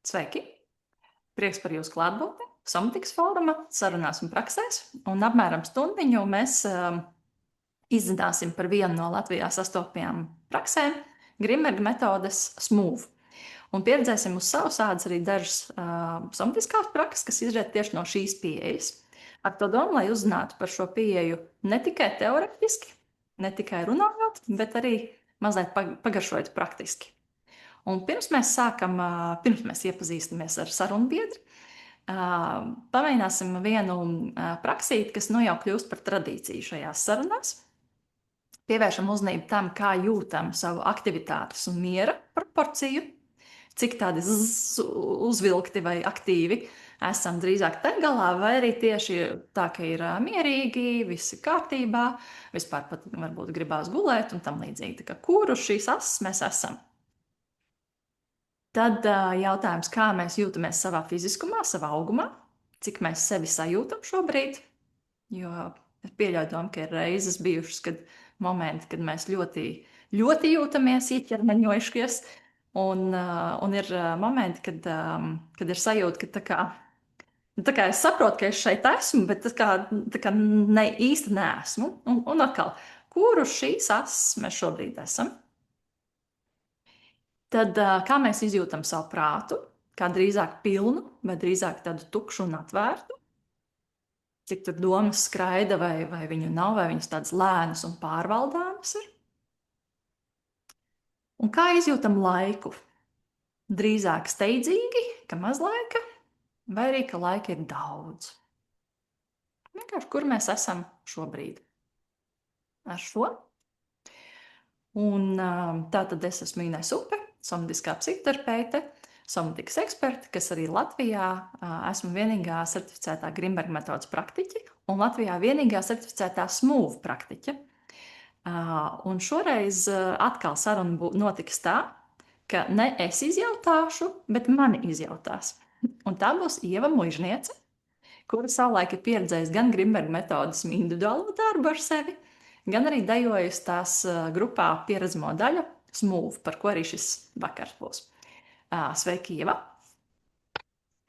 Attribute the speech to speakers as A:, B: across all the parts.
A: Sveiki! Prieks par jūsu klātbūtni Somatikas fóruma sarunās un praksēs. Un apmēram stundiņu mēs izdzirdāsim par vienu no Latvijā sastopamajām praksēm - Grimberga metodes SMOOTH. Un pieredzēsim uz savas ādas arī dažas somatiskās prakses, kas izriet tieši no šīs pieejas. Ar to domu, lai uzzinātu par šo pieeju ne tikai teoretiski, ne tikai runājot, bet arī mazliet pagaršojot praktiski. Un pirms mēs iepazīstamies ar sarunbiedri, pamēģināsim vienu praksīti, kas nu jau kļūst par tradīciju šajās sarunās. Pievēršam uzmanību tam, kā jūtam savu aktivitātes un miera proporciju, cik tādi uzvilkti vai aktīvi esam drīzāk te galā, vai arī tieši tā, ka ir mierīgi, viss ir kārtībā, vispār pat varbūt gribās gulēt un tam līdzīgi. Tā kā kuru šīs asas mēs esam? Tad jautājums, kā mēs jūtamies savā fiziskumā, savā augumā, cik mēs sevi sajūtam šobrīd, jo es pieļauju domu, ka ir reizes bijušas, momenti, kad mēs ļoti, ļoti jūtamies ieķermeņojušies, un ir momenti, kad ir sajūta, ka tā kā es saprotu, ka es šeit esmu, bet tā kā ne īsti neesmu. Un atkal, kuru šīs asas mēs šobrīd esam? Tad kā mēs izjūtam savu prātu, kā drīzāk pilnu vai drīzāk tādu tukšu un atvērtu? Cik tur domas skraida vai viņu nav, vai viņas tādas lēnas un pārvaldāmas ir? Un kā izjūtam laiku? Drīzāk steidzīgi, ka maz laika, vai arī ka laika ir daudz? Vienkārši kur mēs esam šobrīd ar šo? Un tā tad es esmu Ines Upe, somatiskā psihoterapeite, somatikas eksperte, kas arī Latvijā esmu vienīgā certificētā Grimberga metodes praktiķe un Latvijā vienīgā certificētā SMOOTH praktiķe. Un šoreiz atkal saruna notiks tā, ka ne es izjautāšu, bet mani izjautās. Un tā būs Ieva Muižniece, kura savulaik ir pieredzējusi gan Grimberga metodes individuālo darbu ar sevi, gan arī dejojusi tās grupā pieredzamo daļu SMOOTH, par ko arī šis vakars būs. Sveiki, Ieva!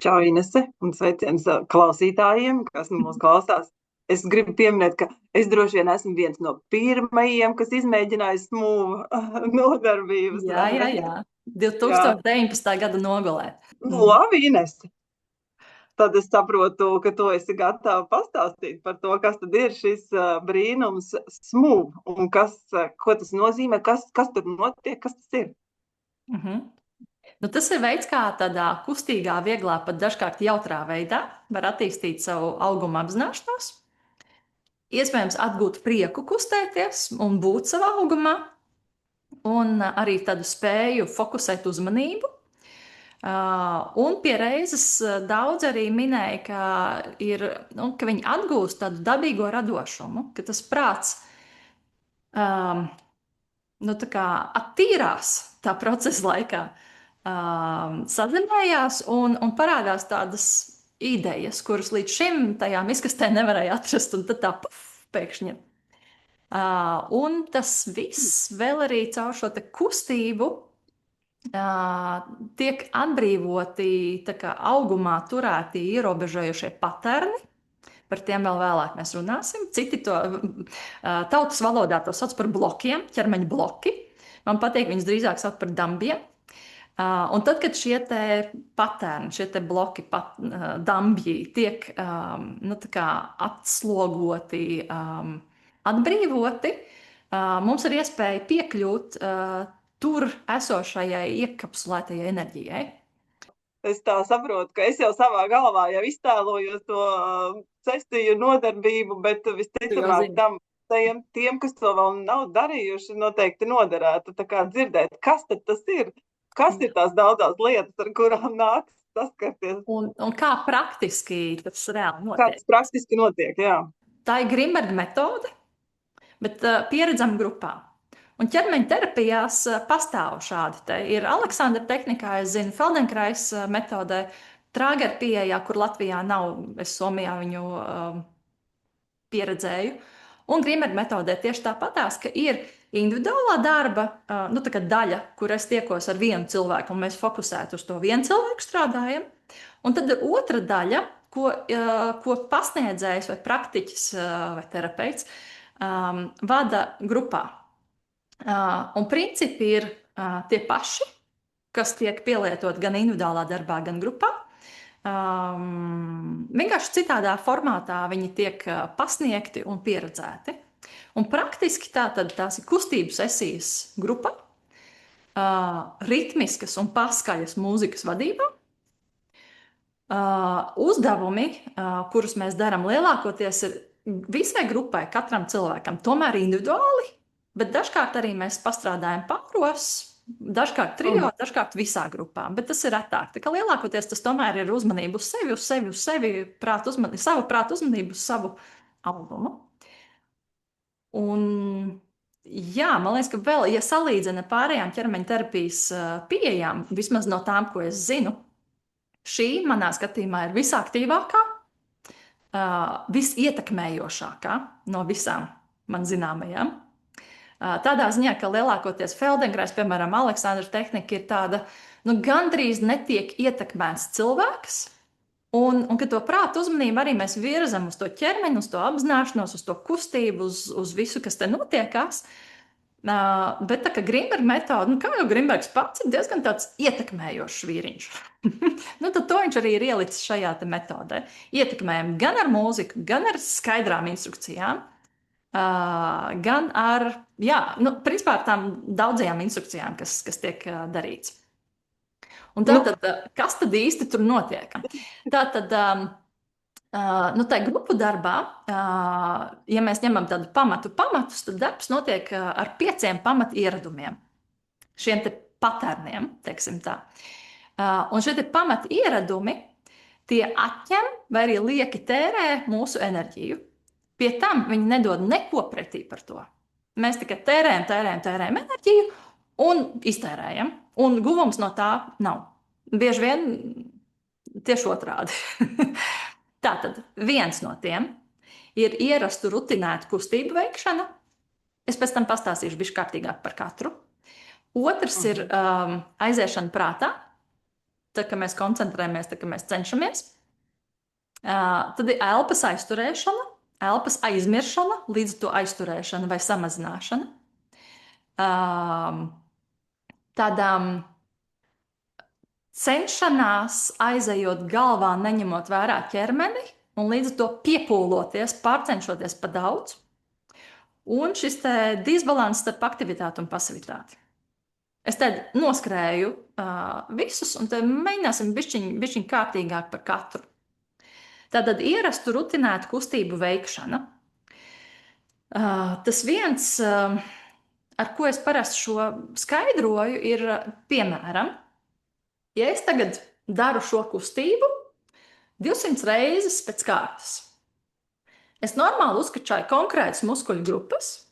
B: Čau, Inese, un sveiciens klausītājiem, kas mūs klausās. Es gribu pieminēt, ka es droši vien esmu viens no pirmajiem, kas izmēģināja SMOOTH nodarbības.
A: Jā. 2019. gada nogalē.
B: Labi, Inese. Tad es saprotu, ka tu esi gatava pastāstīt par to, kas tad ir šis brīnums SMOOTH un ko tas nozīmē, kas tur notiek, kas tas ir.
A: Nu, tas ir veids, kā tādā kustīgā, vieglā, pat dažkārt jautrā veidā var attīstīt savu auguma apzināšanos, iespējams atgūt prieku kustēties un būt savā augumā, un arī tādu spēju fokusēt uzmanību. Un pie reizes daudz arī minēja, ka viņi atgūst tādu dabīgo radošumu, ka tas prāts tā kā attīrās tā procesa laikā, sazemējās un parādās tādas idejas, kuras līdz šim tajā miskastē nevarēja atrast, un tad tā pēkšņi. Un tas viss vēl arī caur šo te kustību tiek atbrīvoti tā kā augumā turēti ierobežojošie paterni. Par tiem vēl vēlāk mēs runāsim. Citi to tautas valodā to sauc par blokiem, ķermeņa bloki. Man patīk viņus drīzāk sauc par dambiem. Un tad, kad šie te paterni, šie te bloki, dambji tiek tā kā atslogoti, atbrīvoti, mums ir iespēja piekļūt tur esošajai iekapsulētajai enerģijai.
B: Es tā saprotu, ka es jau savā galvā jau iztēlojos to sesiju nodarbību, bet visticamāk tiem, kas to vēl nav darījuši, noteikti noderētu tā kā dzirdēt, kas tad tas ir, kas ir tās daudzās lietas, ar kurām nāks saskarties.
A: Un kā praktiski tas reāli notiek?
B: Kā tas praktiski notiek, jā.
A: Tā ir Grimberga metode, bet pieredzama grupā. Un ķermeņa terapijās pastāv šādi. Te ir Aleksandra tehnikā, es zinu, Feldenkrais metodē, Trāgera pieejā, kur Latvijā nav, es Somijā viņu pieredzēju. Un Grimberga metodē tieši tāpatās, ka ir individuālā darba tā kā daļa, kur es tiekos ar vienu cilvēku, un mēs fokusētu uz to vienu cilvēku strādājam. Un tad ir otra daļa, ko pasniedzējs vai praktiķis vai terapeits vada grupā. Un principi ir tie paši, kas tiek pielietot gan individuālā darbā, gan grupā. Vienkārši citādā formātā viņi tiek pasniegti un pieredzēti. Un praktiski tās ir kustību sesijas grupā, ritmiskas un paskaļas mūzikas vadībā. Uzdevumi, kurus mēs darām lielākoties, ir visai grupai, katram cilvēkam, tomēr individuāli, bet dažkārt arī mēs pastrādājam pāros, dažkārt trio, dažkārt visā grupā, bet tas ir retāk. Tā kā lielākoties tas tomēr ir uzmanība uz sevi, savu prātu uzmanību, uz savu augumu. Un jā, man liekas, ka vēl, ja salīdzina pārējām ķermeņa terapijas pieejām, vismaz no tām, ko es zinu, šī manā skatījumā ir visaktīvākā, visietekmējošākā no visām man zināmajām. Tādā ziņā, ka lielākoties Feldenkrais, piemēram, Aleksandra tehnika ir tāda, gandrīz netiek ietekmēts cilvēks, un ka to prātu uzmanību arī mēs virzam uz to ķermeni, uz to apzināšanos, uz to kustību, uz visu, kas te notiekās. Bet tā kā Grimberga metode, kā jau Grimbergs pats ir diezgan tāds ietekmējošs vīriņš. Tad to viņš arī ir ielicis šajā te metodē. Ietekmējam gan ar mūziku, gan ar skaidrām instrukcijām, gan ar, principā ar tām daudzajām instrukcijām, kas tiek darīts. Un tātad, kas tad īsti tur notiek? Tātad, tā grupu darbā, ja mēs ņemam tādu pamatus, tad darbs notiek ar 5 pamatu ieradumiem. Šiem te paterniem, teiksim tā. Un šie te pamatu ieradumi, tie atņem vai arī lieki tērē mūsu enerģiju. Pie tam viņi nedod neko pretī par to. Mēs tikai tērējam enerģiju un iztērējam. Un guvums no tā nav. Bieži vien tieši otrādi. Tātad viens no tiem ir ierastu rutinētu kustību veikšana. Es pēc tam pastāstīšu bišķi kārtīgāk par katru. Otrs ir aiziešana prātā. Tad, kad mēs koncentrējamies, tad, kad mēs cenšamies. Tad ir elpas aizturēšana, elpas aizmiršana, līdz to aizturēšana vai samazināšana. Tādām cenšanās aizejot galvā, neņemot vērā ķermeni, un līdz to piepūloties, pārcenšoties pa daudz. Un šis te disbalans starp aktivitāti un pasivitāti. Es te noskrēju visus, un te mēģināsim bišķiņ kārtīgāk par katru. Tātad ierastu rutinētu kustību veikšana. Tas viens, ar ko es parasti šo skaidroju, ir piemēram, ja es tagad daru šo kustību 200 reizes pēc kārtas, es normāli uzkačāju konkrētas muskuļu grupas,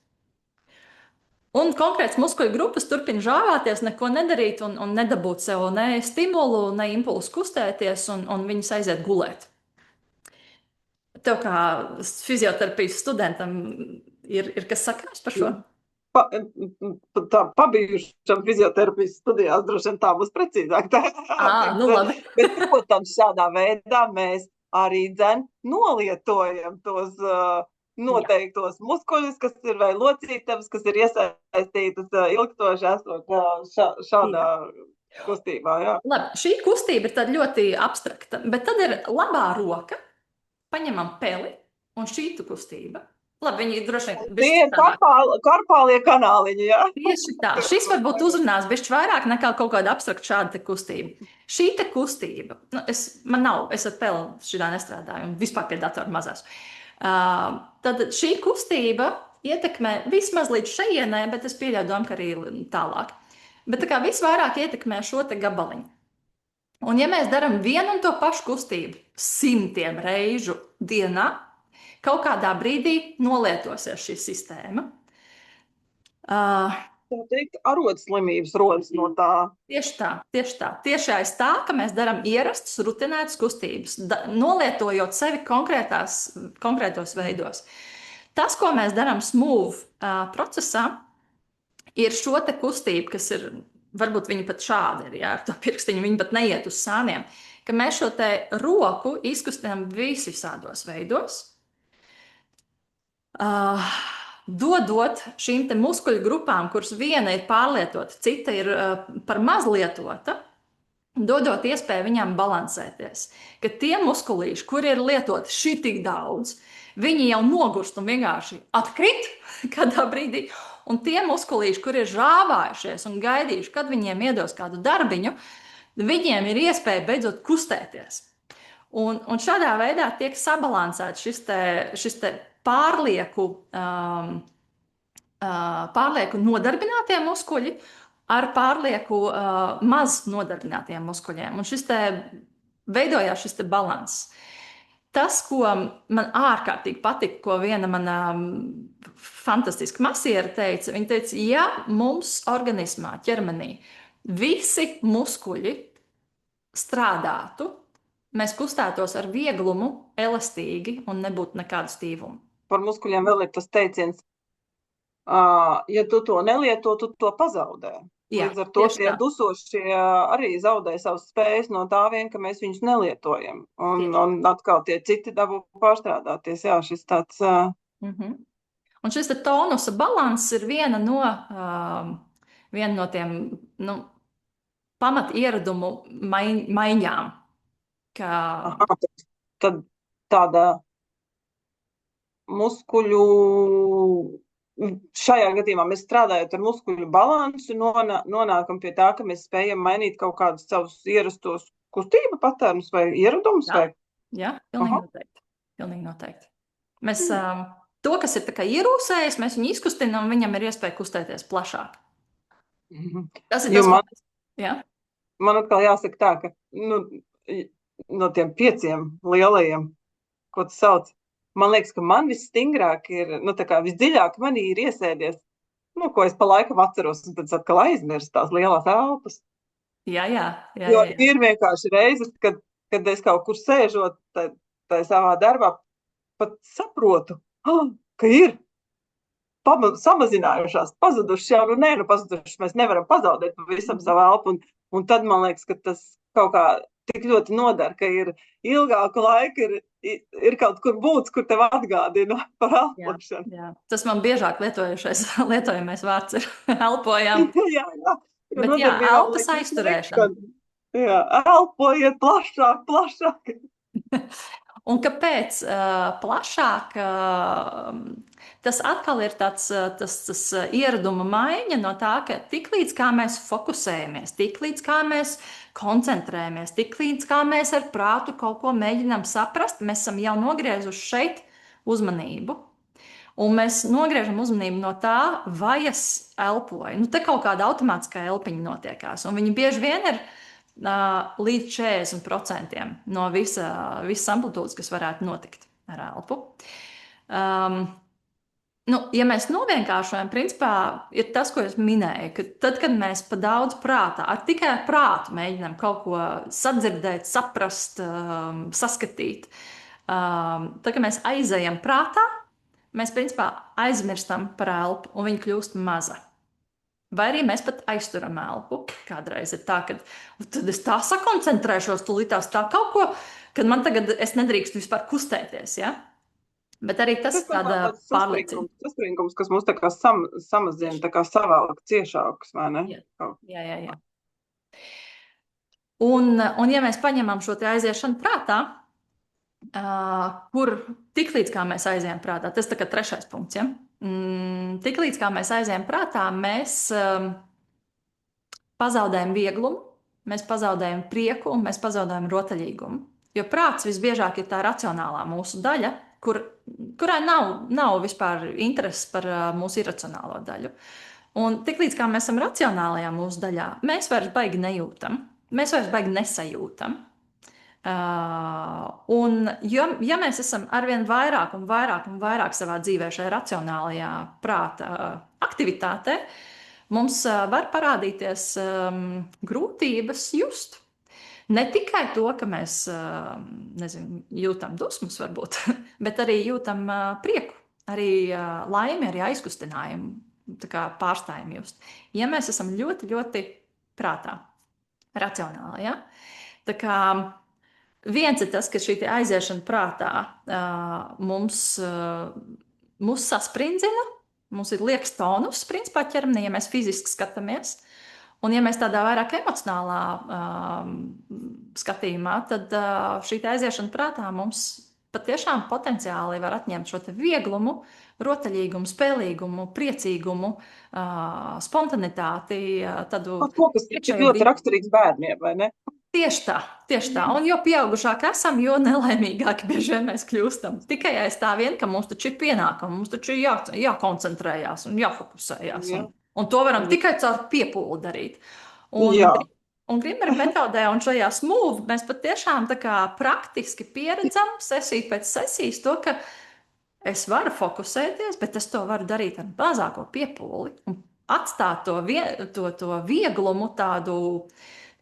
A: un konkrētas muskuļu grupas turpina žāvāties, neko nedarīt un nedabūt sev ne stimulu, ne impulsu kustēties, un viņas aiziet gulēt. Tev kā fizioterapijas studentam ir kas sakāms par šo?
B: Pabijušam fizioterapijas studijās droši vien tā būs precīzāk.
A: Labi.
B: Bet, protams, šādā veidā mēs arī nolietojam tos noteiktos muskuļus, kas ir vai locītavas, kas ir iesaistītas ilgstoši esot šādā kustībā. Jā.
A: Labi, šī kustība ir tāda ļoti abstrakta, bet tad ir labā roka. Paņemam peli un šītu kustība. Labi, viņi droši vien...
B: Tie ir karpālie kanāliņi, jā.
A: Tieši tā. Šis varbūt uzrunās bišķi vairāk nekā kaut kāda abstrakta šāda te kustība. Šī te kustība, es ar peli šidā nestrādāju un vispār pie datora mazās. Tad šī kustība ietekmē vismaz līdz šejienē, bet es pieļauju domu, ka arī tālāk. Bet tā kā visvairāk ietekmē šo te gabaliņu. Un ja mēs darām vienu un to pašu kustību 100 reižu dienā, kaut kādā brīdī nolietosies šī sistēma.
B: Tā teikt, arodslimības rodas no tā.
A: Tieši tā. Tieši aiz tā, ka mēs darām ierastas, rutinētas kustības, nolietojot sevi konkrētos veidos. Tas, ko mēs darām smooth procesā, ir šo te kustību, kas ir, varbūt viņi pat šādi ir, jā, ar to pirkstiņu, viņi pat neiet uz sāniem, ka mēs šo te roku izkustinām visādos veidos, dodot šīm te muskuļu grupām, kuras viena ir pārlietota, cita ir par maz lietota, dodot iespēju viņām balansēties. Ka tie muskulīši, kuri ir lietoti šitik daudz, viņi jau nogurst un vienkārši atkrīt kādā brīdī. Un tie muskulīši, kuri ir žāvājušies un gaidījuši, kad viņiem iedos kādu darbiņu, viņiem ir iespēja beidzot kustēties. Un šādā veidā tiek sabalansēts šis te pārlieku nodarbinātie muskuļi ar pārlieku maz nodarbinātiem muskuļiem. Un veidojās šis te balanss. Tas, ko man ārkārtīgi patika, ko viena mana fantastiska masiera teica, viņa teica, ja mums organismā, ķermenī, visi muskuļi strādātu, mēs kustētos ar vieglumu, elastīgi un nebūtu nekādu stīvumu.
B: Par muskuļiem vēl ir tas teiciens, ja tu to nelieto, tu to pazaudē. Jā, līdz ar to tie dusošie arī zaudē savas spējas no tā vien, ka mēs viņus nelietojam. Un atkal tie citi dabū pārstrādāties. Jā, šis tāds...
A: Un šis tonusa balanss ir viena no tiem pamat ieradumu maiņām.
B: Tad tāda muskuļu... Šajā gadījumā mēs strādājot ar muskuļu balansu, nonākam pie tā, ka mēs spējam mainīt kaut kādus savus ierastos kustību patērnus vai ieradumus.
A: Jā, pilnīgi noteikti. Mēs to, kas ir tā kā ierūsējis, mēs viņu izkustinām, viņam ir iespēja kustēties plašāk. Tas ir tas,
B: man atkal jāsaka tā, ka no tiem 5 lielajiem, ko tu sauc, man liekas, ka man visstingrāk ir, tā kā visdziļāk manī ir iesēdies, ko es pa laikam atceros, un tad atkal aizmirst tās lielās elpas.
A: Jā.
B: Jo ir vienkārši reizes, kad es kaut kur sēžot tā savā darbā, pat saprotu, ka ir samazinājušās, pazudušas jau, pazudušas, mēs nevaram pazaudēt pavisam savu elpu, un tad man liekas, ka tas kaut kā tik ļoti nodara, ka ir ilgāku laiku, ir kaut kur būts, kur tev atgādina par elpošanu.
A: Jā. Tas man biežāk lietojamais vārds ir elpojam.
B: Jā.
A: Bet elpas aizturēšana.
B: Jā, elpojiet plašāk.
A: Un kāpēc plašāk? Tas atkal ir tas ieraduma maiņa no tā, ka tiklīdz kā mēs fokusējamies, tiklīdz kā mēs koncentrējamies, tiklīdz kā mēs ar prātu kaut ko mēģinām saprast, mēs esam jau nogriezuši šeit uzmanību. Un mēs nogriežam uzmanību no tā, vai es elpoju. Te kaut kāda automātiskā elpiņa notiekās, un viņi bieži vien ir līdz 40% no visas amplitūdas, kas varētu notikt ar elpu. Ja mēs novienkāršojam, principā ir tas, ko es minēju, ka tad, kad mēs pa daudz prātā, tikai ar prātu mēģinām kaut ko sadzirdēt, saprast, saskatīt, tad, kad mēs aizejam prātā, mēs principā aizmirstam par elpu un viņa kļūst maza. Vai arī mēs pat aizturam elpu. Kādreiz ir tā, ka tad es tā sakoncentrēšos, tūlītās tā kaut ko, kad man tagad es nedrīkstu vispār kustēties, ja? Bet arī tas ir tāda pārliecība.
B: Saspringums, kas mums tā kā samazina, tā kā savēlk ciešākus, vai ne?
A: Jā. Un ja mēs paņemam šo te aiziešanu prātā, kur tiklīdz kā mēs aizējam prātā, tas tā kā 3. punkts, ja? Tiklīdz kā mēs aizējam prātā, mēs pazaudējam vieglumu, mēs pazaudējam prieku un mēs pazaudējam rotaļīgumu. Jo prāts visbiežāk ir tā racionālā mūsu daļa, kurai nav vispār intereses par mūsu iracionālo daļu. Un tiklīdz kā mēs esam racionālajā mūsu daļā, mēs vairs baigi nejūtam, mēs vairs baigi nesajūtam. Un ja mēs esam arvien vairāk un vairāk savā dzīvē šajā racionālajā prāta aktivitātē, mums var parādīties grūtības just. Ne tikai to, ka mēs jūtam dusmas varbūt, bet arī jūtam prieku, arī laimi, arī aizkustinājumu pārstājam just. Ja mēs esam ļoti, ļoti prātā, racionāli, ja? Tā kā viens ir tas, ka šī aiziešana prātā mūs sasprindzina, mums ir liekas tonus, principā ķermenī, ja mēs fiziski skatāmies. Un ja mēs tādā vairāk emocionālā skatījumā, tad šī aiziešana prātā mums patiešām potenciāli var atņemt šo vieglumu, rotaļīgumu, spēlīgumu, priecīgumu, spontanitāti.
B: Kaut ko, kas ir ļoti raksturīgs bērniem, vai ne?
A: Tieši tā, tieši tā. Un jo pieaugušāk esam, jo nelaimīgāki bieži vien mēs kļūstam. Tikai aiz tā vien, ka mums taču ir pienākumi, mums taču ir jākoncentrējās un jāfokusējās. Un to varam tikai caur piepūli darīt. Un Grimberga metodē un šajā smooth mēs patiešām tā kā praktiski pieredzam sesiju pēc sesijas to, ka es varu fokusēties, bet es to varu darīt ar mazāko piepūli un atstāt to vieglumu tādu,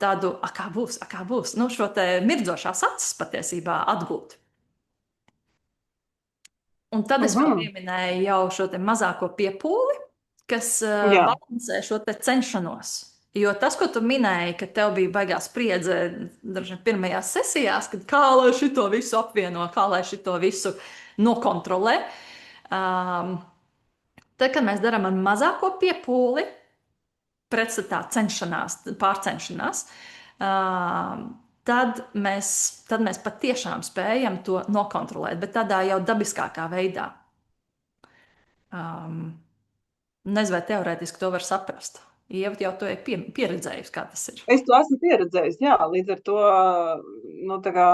A: kā būs, nu, šo te mirdzošās acis patiesībā atgūt. Un tad es vēl pieminēju jau šo te mazāko piepūli, kas balansē šo te cenšanos. Jo tas, ko tu minēji, ka tev bija baigā spriedze pirmajās sesijās, kad kā lai šito visu apvieno, kā lai šito visu nokontrolē. Tad, kad mēs darām ar mazāko piepūli, pretstatā cenšanās, pārcenšanās, tad mēs patiešām spējam to nokontrolēt, bet tādā jau dabiskākā veidā. Nezinu, vai teorētiski to var saprast. Ieva, jau to ir pieredzējusi, kā tas ir.
B: Es to esmu pieredzējusi, jā, līdz ar to, nu, tā kā,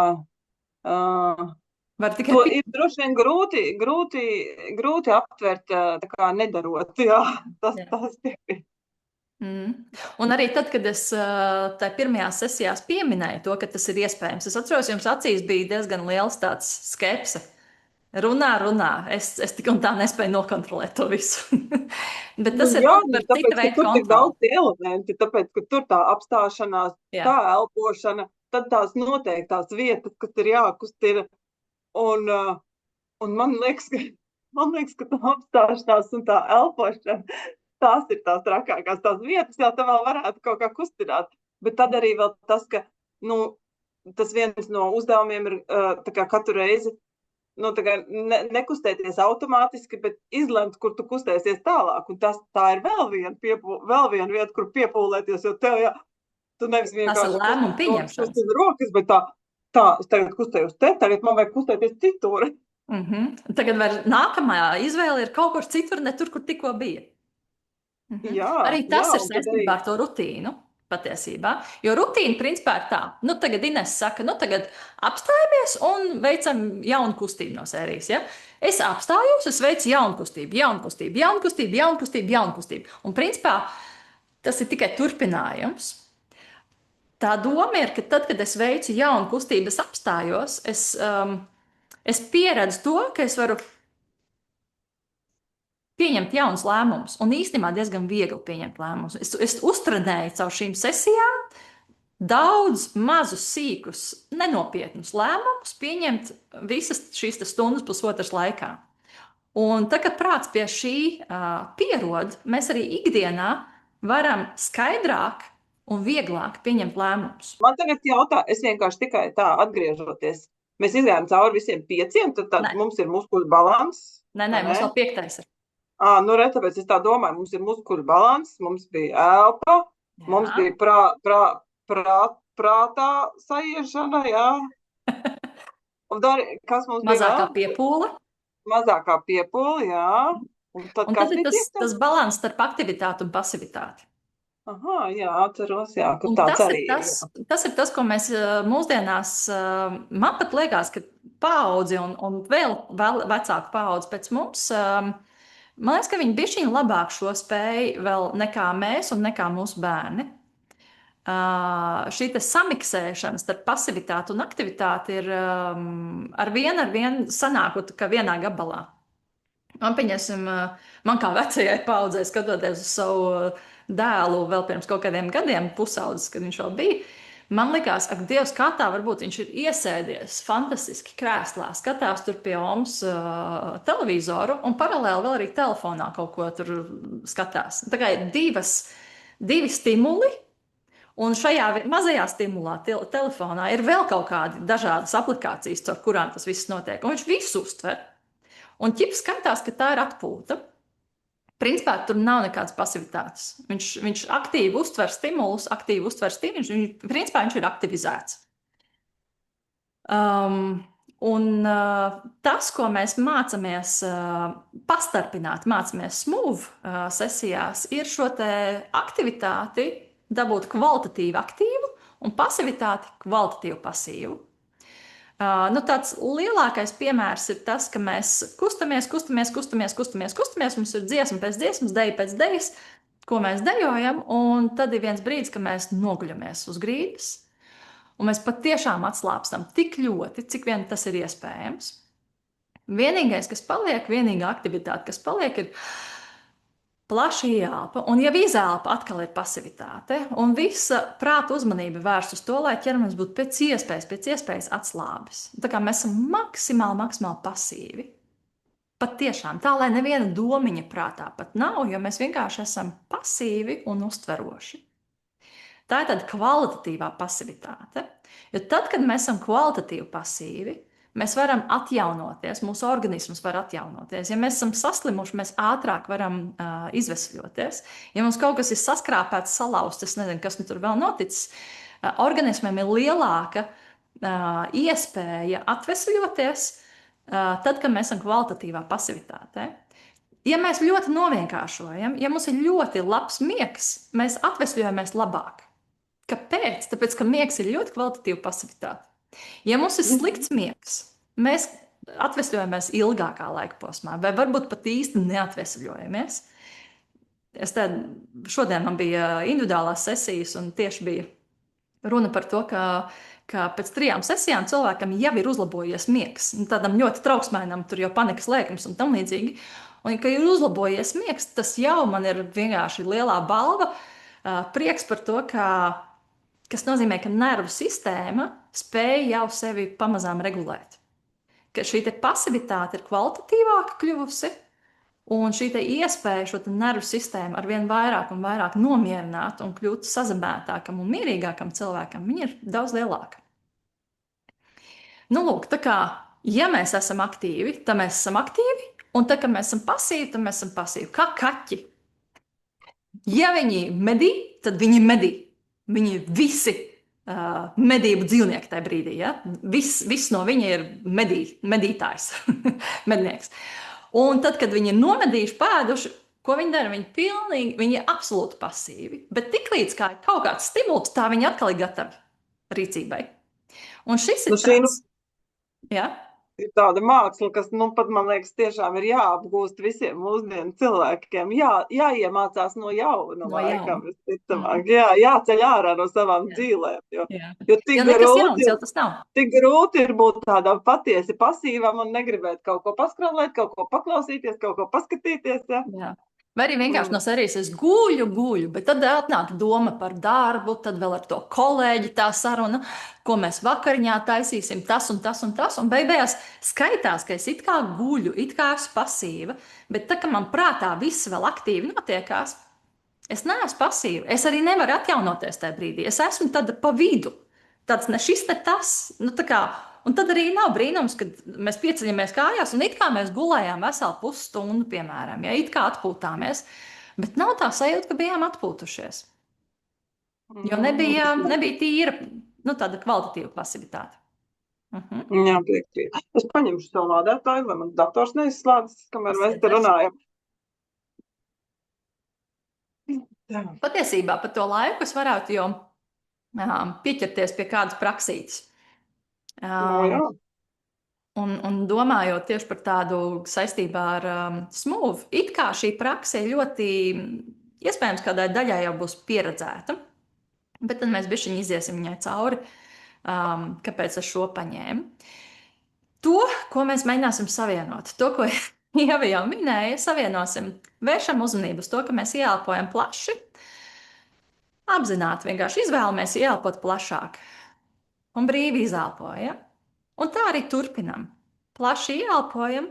B: to ir droši vien grūti aptvert, tā kā nedarot, jā, tas ir.
A: Un arī tad, kad es tā pirmajās sesijās pieminēju to, ka tas ir iespējams, es atceros, jums acīs bija diezgan liels tāds skepse. Runā. Es tik un tā nespēju nokontrolēt to visu. Bet tas ir par cita veida kontroli.
B: Tur tik daudz tie elementi, tāpēc, ka tur tā apstāšanās, tā elpošana, tad tās noteiktās vietas, kas ir jākustina. Un man liekas, ka tā apstāšanās un tā elpošana, tās ir tās trakākās, tās vietas, jau tā vēl varētu kaut kā kustināt. Bet tad arī vēl tas, ka, nu, tas viens no uzdevumiem ir tā kā katru reizi, nu, nekustēties automātiski, bet izlemt, kur tu kustēsies tālāk. Un tā ir vēl viena vieta, kur piepūlēties, jo tev, tu nevis vienkārši rokas, bet tā, es tagad kustējos te, tagad man vajag kustēties citur.
A: Tagad nākamā izvēle ir kaut kur citur, ne tur, kur tikko bija.
B: Jā,
A: arī tas ir saistībā ar to rutīnu. Patiesībā, jo rutīna principā ir tā, nu tagad Ines saka, nu tagad apstājamies un veicam jaunu kustību no sērijas, ja? Es apstājos, es veicu jaunu kustību. Un principā tas ir tikai turpinājums. Tā doma ir, ka tad, kad es veicu jaunu kustību, es apstājos, es pieredzu to, ka es varu pieņemt jaunus lēmumus, un īstenībā diezgan viegli pieņemt lēmumus. Es uztrenēju caur šīm sesijām daudz mazus, sīkus, nenopietnus lēmumus pieņemt visas šīs stundas, pusotras laikā. Un tad, kad prāts pie šī pierod, mēs arī ikdienā varam skaidrāk un vieglāk pieņemt lēmumus.
B: Man tagad jautā, es vienkārši tikai tā atgriežoties. Mēs izgājām cauri visiem 5, tad mums ir muskuļu balans.
A: Nē, mums vēl 5. ir.
B: Nu, tāpēc es tā domāju, mums ir muskuļu balans, mums bija elpa, mums bija prātā saiešana, jā. Un kas mums
A: Mazākā
B: bija? Mazākā piepūle, jā.
A: Un tad ir tas balans starp aktivitāti un pasivitāti.
B: Aha, jā, atceros, jā, ka tāds arī ir.
A: Tas ir tas, ko mēs mūsdienās, man pat liekas, ka paudzi un vēl vecāku paudzi pēc mums, man liekas, ka viņi bišķiņ labāk šo spēju vēl nekā mēs un nekā mūsu bērni. Šī samiksēšana starp pasivitāti un aktivitāti ir ar vienu sanākot, ka vienā gabalā. Man kā vecajai paudzei, skatoties uz savu dēlu vēl pirms kaut kādiem gadiem, pusaudzes, kad viņš vēl bija, Man liekas, ak, Dievs, kā tā varbūt viņš ir iesēdies fantastiski krēslā, skatās tur pie mums televizoru un paralēli vēl arī telefonā kaut ko tur skatās. Tā kā ir divi stimuli, un šajā mazajā stimulā, telefonā, ir vēl kaut kādi dažādas aplikācijas, ar kurām tas viss notiek. Un viņš visu uztver. Un ķips skatās, ka tā ir atpūta. Principā tur nav nekādas pasivitātes. Viņš aktīvi uztver stimulus, viņš ir aktivizēts. Tas, ko mēs mācāmies pastarpināt, mācāmies smooth sesijās, ir šo te aktivitāti dabūt kvalitatīvi aktīvu un pasivitāti kvalitatīvi pasīvu. Tāds lielākais piemērs ir tas, ka mēs kustamies, mums ir dziesma pēc dziesmas, deja pēc dejas, ko mēs dejojam, un tad ir viens brīdis, kad mēs noguļamies uz grīdas, un mēs patiešām atslābstam tik ļoti, cik vien tas ir iespējams. Vienīgais, kas paliek, vienīgā aktivitāte, kas paliek, ir plaši ieelpa, un jau izelpa atkal ir pasivitāte, un visa prāta uzmanība vērst uz to, lai ķermenis būtu pēc iespējas atslābis. Tā kā mēs esam maksimāli pasīvi. Pat tiešām tā, lai neviena domiņa prātā pat nav, jo mēs vienkārši esam pasīvi un uztveroši. Tā ir tāda kvalitatīvā pasivitāte, jo tad, kad mēs esam kvalitatīvi pasīvi, mēs varam atjaunoties, mūsu organisms var atjaunoties. Ja mēs esam saslimuši, mēs ātrāk varam izvesļoties. Ja mums kaut kas ir saskrāpēts, salauzts, es nezinu, kas tur vēl noticis, organismam ir lielāka iespēja atvesļoties tad, kad mēs esam kvalitatīvā pasivitātē. Ja mēs ļoti novienkāršojam, ja mums ir ļoti labs miegs, mēs atvesļojamies labāk. Kāpēc? Tāpēc, ka miegs ir ļoti kvalitatīva pasivitāte. Ja mums ir slikts miegs, mēs atvesļojamies ilgākā laika posmā, vai varbūt pat īsti neatvesļojamies. Šodien man bija individuālās sesijas, un tieši bija runa par to, ka pēc 3 sesijām cilvēkam jau ir uzlabojies miegs. Tādam ļoti trauksmainam, tur jau panikas lēkums un tam līdzīgi. Un, ka ir uzlabojies miegs, tas jau man ir vienkārši lielā balva, prieks par to, kas nozīmē, ka nervu sistēma spēja jau sevi pamazām regulēt. Ka šī pasivitāte ir kvalitatīvāka kļuvusi, un šī iespēja šo nervu sistēmu arvien vairāk un vairāk nomierināt un kļūt sazemētākam un mierīgākam cilvēkam, viņa ir daudz lielāka. Lūk, tā kā, ja mēs esam aktīvi, tad mēs esam aktīvi, un tad, kad mēs esam pasīvi, tad mēs esam pasīvi. Kā kaķi. Ja viņi medī, tad viņi medī. Viņi visi medību dzīvnieki tajā brīdī. Ja? Viss no viņa ir medītājs, mednieks. Un tad, kad viņi ir nomedījuši, pēduši, ko viņi dara? Viņi ir absolūti pasīvi. Bet tiklīdz kā ir kaut kāds stimuls, tā viņi atkal ir gatavi rīcībai. Un šis ir tāds... Ja?
B: Ir tāda māksla, kas, pat man liekas, tiešām ir jāapgūst visiem mūsdienu cilvēkiem. Jāiemācās no jauna laikam. Jāceļ ārā no savām dzīvēm. Jo tik grūti ir būt tādam patiesi pasīvam un negribēt kaut ko paskrolēt, kaut ko paklausīties, kaut ko paskatīties. Ja?
A: Jā. Vai arī vienkārši no serijas es guļu, bet tad atnāk doma par darbu, tad vēl ar to kolēģi tā saruna, ko mēs vakariņā taisīsim, tas un tas un tas, un beigās skaitās, ka es it kā guļu, it kā esmu pasīva, bet tā, ka man prātā viss vēl aktīvi notiekās, es neesmu pasīva, es arī nevaru atjaunoties tajā brīdī, es esmu tāda pa vidu, tāds ne šis, ne tas, tā kā... Un tad arī nav brīnums, kad mēs pieceļamies kājās un it kā mēs gulējām veselu pusstundu, piemēram, ja it kā atpūtāmies, bet nav tā sajūta, ka bijām atpūtušies. Jo nebija tīra, tāda kvalitatīva pasivitāte.
B: Jā, piekrīt. Es paņemšu savu lādētāju, lai man dators neizslēdzas, kamēr mēs te runājam.
A: Patiesībā par to laiku es varētu jau pieķerties pie kādas praksītes. Un domājot tieši par tādu saistībā ar smooth, it kā šī prakse ļoti iespējams kādai daļai jau būs pieredzēta, bet tad mēs bišķiņi iziesim viņai cauri, kāpēc es šo paņēmu. To, ko mēs mēģināsim savienot, to, ko Ieva jau minēja, savienosim, vēršam uzmanību uz to, ka mēs ieelpojam plaši, apzināti vienkārši izvēlamies ieelpot plašāk un brīvi izelpojam. Un tā arī turpinam. Plaši ieelpojam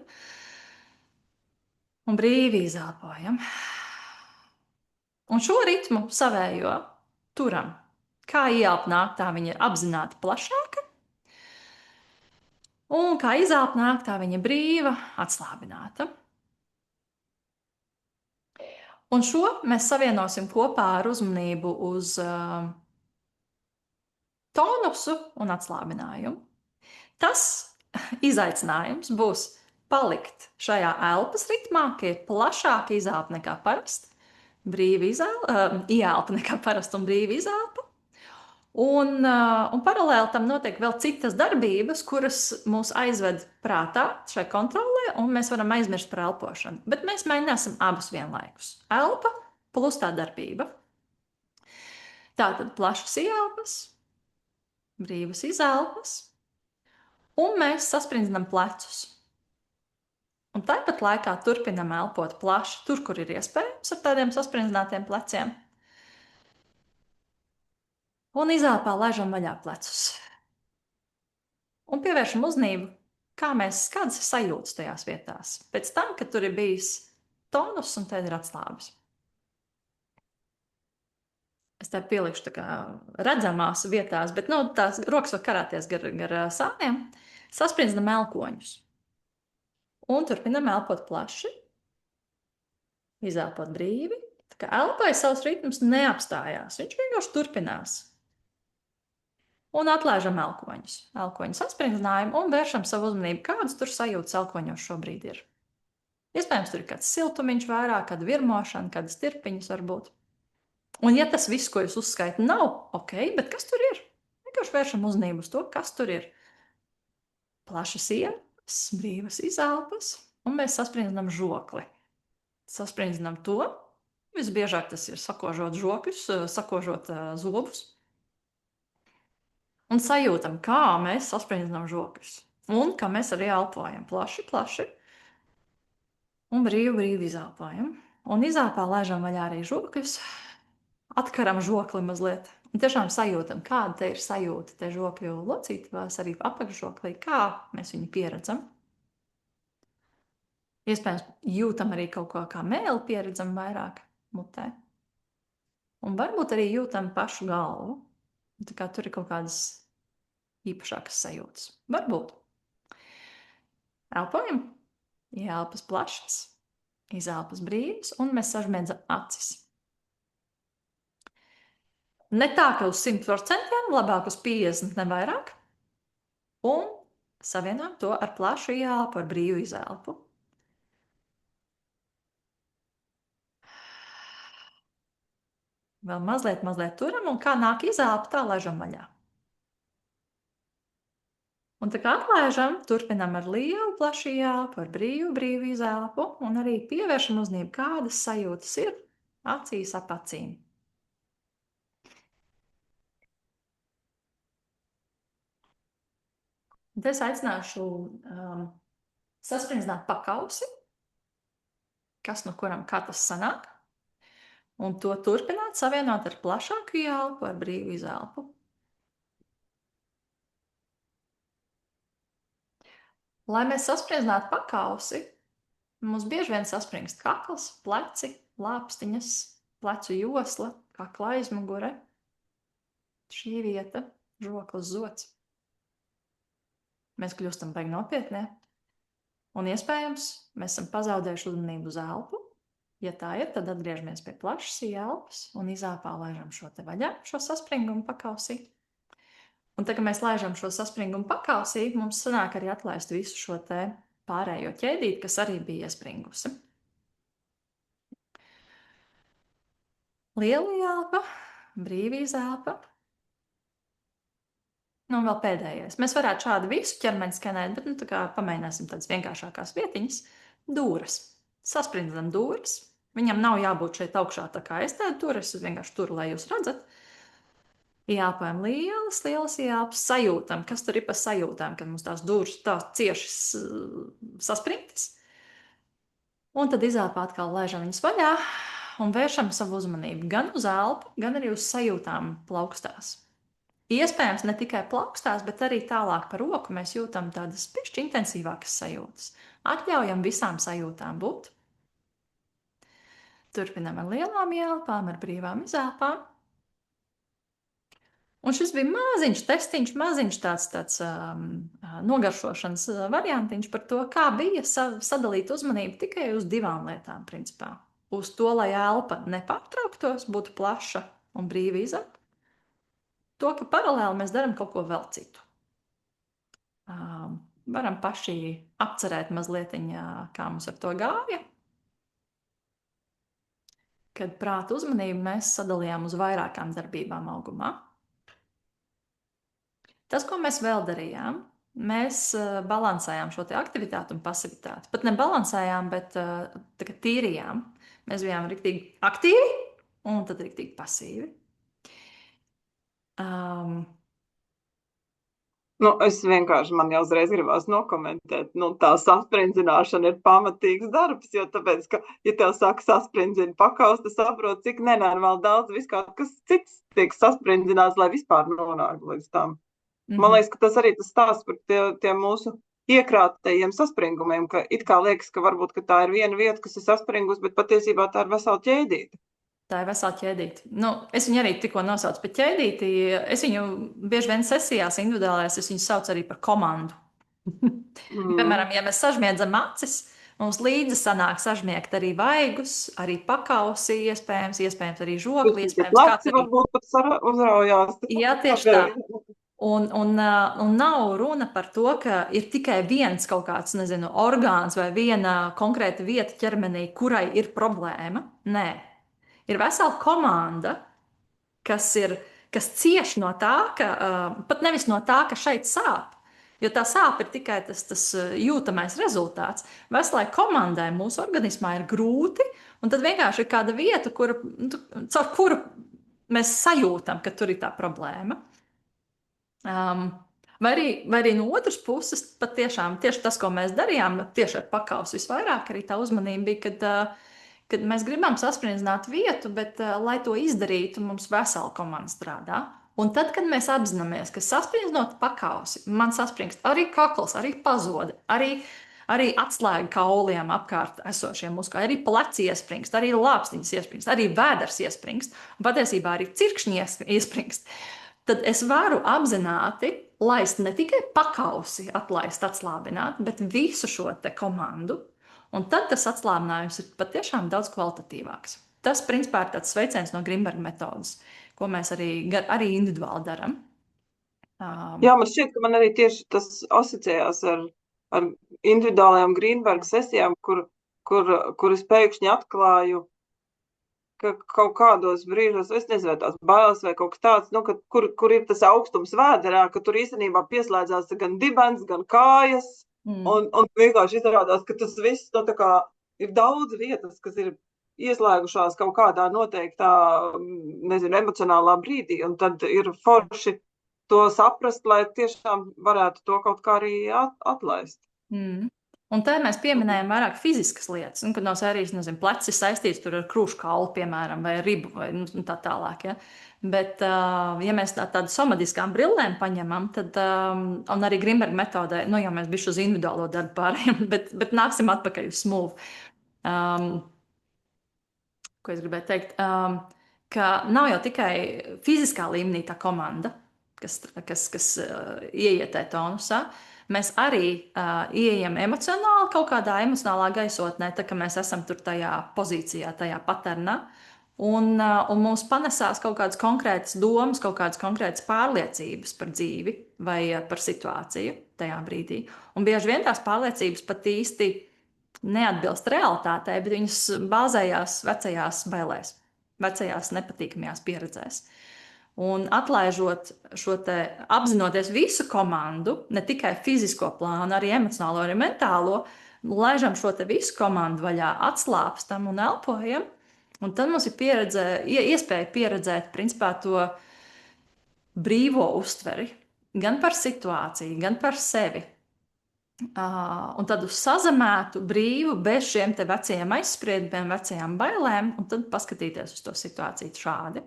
A: un brīvi izelpojam. Un šo ritmu savējo turam. Kā ieelpa nāk, tā viņa ir apzināti plašāka. Un kā izelpa nāk, tā viņa brīva, atslābināta. Un šo mēs savienosim kopā ar uzmanību uz tonusu un atslābinājumu. Tas izaicinājums būs palikt šajā elpas ritmā, ka ir plašāka izelpa nekā parasti, brīvi ieelpa nekā parasti un brīvi izelpa. Un paralēli tam notiek vēl citas darbības, kuras mūs aizved prātā šai kontrolē, un mēs varam aizmirst par elpošanu. Bet mēs mēģināsim abus vienlaikus. Elpa plus tā darbība. Tātad plašas ieelpas, brīvas izelpas, un mēs sasprindzam plecus. Un tāpat laikā turpinam elpot plaši tur, kur ir iespējams ar tādiem sasprindzinātiem pleciem. Un izelpā laižam vaļā plecus. Un pievēršam uzmanību, kādas ir sajūtas tajās vietās. Pēc tam, kad tur ir bijis tonus un tad ir atslābis. Es te pielikšu redzamās vietās, bet tās rokas var karāties gar sāniem. Sasprindzam elkoņus. Un turpinam elpot plaši. Izelpot brīvi. Tā kā elpai savs ritms neapstājās. Viņš vienkārši turpinās. Un atlaižam elkoņus. Elkoņu sasprindzinājumu un vēršam savu uzmanību, kādas tur sajūtas elkoņos šobrīd ir. Iespējams, tur ir kāds siltumiņš vairāk, kāda virmošana, kādas tirpiņas varbūt. Un ja tas viss, ko jūs uzskaitat, nav ok, bet kas tur ir? Vienkārši vēršam uzmanību uz to, kas tur ir. Plašas ielas, brīvas izelpas, un mēs sasprinzinām žokli. Sasprinzinām to. Visbiežāk tas ir sakožot žokļus, sakožot zobus. Un sajūtam, kā mēs saspringzinām žokļus. Un kā mēs arī elpojam plaši, plaši. Un brīvi izelpojam. Un izelpā laižam vaļā arī žokļus. Atkaram žokli mazliet. Un tiešām sajūtam, kāda te ir sajūta te žokļu locītavās, arī apakšžoklī, kā mēs viņu pieredzam. Iespējams, jūtam arī kaut ko kā mēli pieredzam vairāk mutē. Un varbūt arī jūtam pašu galvu. Tā kā tur ir kaut kādas īpašākas sajūtas. Varbūt. Elpojam. Ieelpas plašas, izelpas brīvas, un mēs sažmiedzam acis. Ne tā, ka uz 100%, labāk uz 50%, ne vairāk. Un savienojam to ar plašu ieelpu, ar brīvu izelpu. Vēl mazliet turam, un kā nāk izelpa, tā laižam vaļā. Un tā kā atlaižam, turpinam ar lielu, plašu ieelpu, ar brīvu izelpu, un arī pievēršam uzmanību, kādas sajūtas ir acīs ap acīm. Un es aicināšu saspringzināt pakausi, kas no kuram kā tas sanāk, un to turpināt savienot ar plašāku ieelpu, ar brīvu izelpu. Lai mēs sasprindzinātu pakausi, mums bieži vien saspringst kakls, pleci, lāpstiņas, plecu josla, kakla aizmugure. Šī vieta, žoklis, zods. Mēs kļūstam baigi nopietnie. Un iespējams, mēs esam pazaudējuši uzmanību uz elpu. Ja tā ir, tad atgriežamies pie plašas ieelpas un izelpā laižam šo te vaļā, šo saspringumu pakausī. Un tad, kad mēs laižam šo saspringumu pakausī, mums sanāk arī atlaist visu šo te pārējo ķēdīti, kas arī bija iespringusi. Liela ielpa, brīva izelpa. Un vēl pēdējais. Mēs varētu šādu visu ķermeni skenēt, bet tā kā pamēģināsim tādas vienkāršākās vietiņas. Dūras. Sasprindzam dūras. Viņam nav jābūt šeit augšā tā kā es tādu turu, es vienkārši turu, lai jūs redzat. Ielpojam lielas ielpas, sajūtam, kas tur ir pa sajūtām, kad mums tās dūras tā cieši saspringtas. Un tad izelpā atkal laižam viņas vaļā un vēršam savu uzmanību gan uz elpu, gan arī uz sajūtām plaukstās. Iespējams, ne tikai plaukstās, bet arī tālāk par roku mēs jūtam tādas pišķi intensīvākas sajūtas. Atļaujam visām sajūtām būt. Turpinam ar lielām ielpām, ar brīvām izelpām. Un šis bija maziņš testiņš, maziņš tāds nogaršošanas variantiņš par to, kā bija sadalīt uzmanību tikai uz 2 lietām, principā. Uz to, lai elpa nepārtrauktos, būtu plaša un brīva izelpa. To, ka paralēli mēs darām kaut ko vēl citu. Varam paši apcerēt mazliet, kā mums ar to gāja. Kad prāta uzmanību mēs sadalījām uz vairākām darbībām augumā. Tas, ko mēs vēl darījām, mēs balansējām šo te aktivitāti un pasivitāti. Pat nebalansējām, bet tīrījām. Mēs bijām riktīgi aktīvi un tad riktīgi pasīvi.
B: Es vienkārši, man jau uzreiz gribās nokomentēt, tā sasprindzināšana ir pamatīgs darbs, jo tāpēc, ka, ja tev saka sasprindzina pakaus, tu saproti, cik nenormāli daudz viskaut kas cits tiek sasprindzināts, lai vispār nonāktu līdz tam. Man liekas, ka tas arī tas stāsts par tiem mūsu iekrātajiem saspringumiem, ka it kā liekas, ka varbūt ka tā ir viena vieta, kas ir saspringus, bet patiesībā tā ir vesela ķēdīte.
A: Tā ir vesela ķēdīte. Es viņu arī tikko nosaucu par ķēdīti. Es viņu bieži vien sesijās individuālajās, es viņu saucu arī par komandu. Piemēram, ja mēs sažmiedzam acis, mums līdzi sanāk sažmiegt arī vaigus, arī pakausi, iespējams arī žokli, iespējams kāds arī...
B: Varbūt pat uzraujās.
A: Jā, tieši tā. Un nav runa par to, ka ir tikai viens kaut kāds, orgāns vai viena konkrēta vieta ķermenī, kurai ir problēma. Nē. Ir vesela komanda, kas cieš no tā, ka pat nevis no tā, ka šeit sāp, jo tā sāp ir tikai tas jūtamais rezultāts. Veselai komandai mūsu organismā ir grūti, un tad vienkārši ir kāda vieta, caur kuru mēs sajūtam, ka tur ir tā problēma. Vai arī no otras puses, patiešām tieši tas, ko mēs darījām, tieši ar pakausu visvairāk, arī tā uzmanība bija, kad mēs gribam sasprindzināt vietu, bet, lai to izdarītu, mums vesela komanda strādā. Un tad, kad mēs apzināmies, ka sasprindzinot pakausi, man saspringst arī kakls, arī pazode, arī atslēga kauliem apkārt esošie muskuļi, arī pleci iespringst, arī lāpstiņas iespringst, arī vēders iespringst, un patiesībā arī cirkšņi iespringst. Tad es varu apzināti laist ne tikai pakausi, atslābināt, bet visu šo te komandu. Un tad tas atslābinājums ir patiešām daudz kvalitatīvāks. Tas, principā, ir tāds sveiciens no Grimberga metodas, ko mēs arī individuāli darām.
B: Jā, man šķiet, ka man arī tieši tas asociējās ar individuālajām Grimberga sesijām, kur es pēkšņi atklāju, ka kaut kādos brīžos, es nezinu, vai tās bailes vai kaut kas tāds, kur ir tas augstums vēderā, ka tur īstenībā pieslēdzās gan dibens, gan kājas, un vienkārši izrādās, ka tas viss, tā kā ir daudz vietas, kas ir ieslēgušās kaut kādā noteiktā, emocionālā brīdī, un tad ir forši to saprast, lai tiešām varētu to kaut kā arī atlaist.
A: Un te mēs pieminējam vairāk fiziskas lietas, kad no sērijas, pleci saistīts tur ar krūšu kaulu, piemēram, vai ribu, vai tā tālāk, ja. Bet, ja mēs tādu somatiskām brillēm paņemam, tad, un arī Grimberga metodē, jau mēs bišķi uz individuālo darbu pārējām, bet nāksim atpakaļ uz smūvu. Ko es gribēju teikt? Ka nav jau tikai fiziskā līmenī tā komanda, kas ieietē tonusā. Mēs arī ieejam emocionāli kaut kādā emocionālā gaisotnē, tā ka mēs esam tur tajā pozīcijā, tajā paternā, un mums panesās kaut kādas konkrētas domas, kaut kādas konkrētas pārliecības par dzīvi vai par situāciju tajā brīdī. Un bieži vien tās pārliecības pat īsti neatbilst realitātei, bet viņas bāzējās vecajās bailēs, vecajās nepatīkamajās pieredzēs. Un atlaižot šo te, apzinoties visu komandu, ne tikai fizisko plānu, arī emocionālo, arī mentālo, laižam šo te visu komandu vaļā, atslāpstam un elpojam. Un tad mums ir iespēja pieredzēt, principā, to brīvo uztveri gan par situāciju, gan par sevi. Un tad uz sazemētu, brīvu, bez šiem te vecajiem aizspriedumiem, vecajām bailēm, un tad paskatīties uz to situāciju šādi.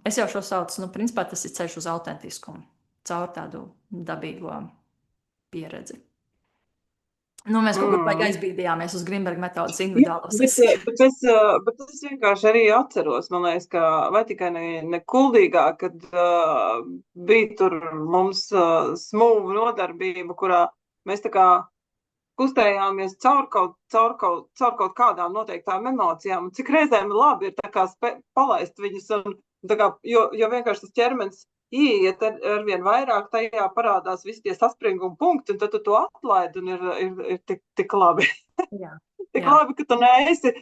A: Es jau šo saucu, principā tas ir ceļš uz autentiskumu, caur tādu dabīgo pieredzi. Mēs kaut kur aizbīdījāmies uz Grimberga metodas individuālo sesiju.
B: Bet es vienkārši arī atceros, man liekas, ka vai tikai ne kuldīgā, kad bija tur mums smūva nodarbība, kurā mēs tā kā kustējāmies caur kaut kādām noteiktām emocijām. Cik reizēm labi ir tā kā palaist viņus, tā kā, jo vienkārši tas ķermenis ieiet arvien vairāk, tajā parādās visi tie saspringuma punkti, un tad tu to atlaidi, un ir tik labi.
A: Jā.
B: Tik labi, ka tu neesi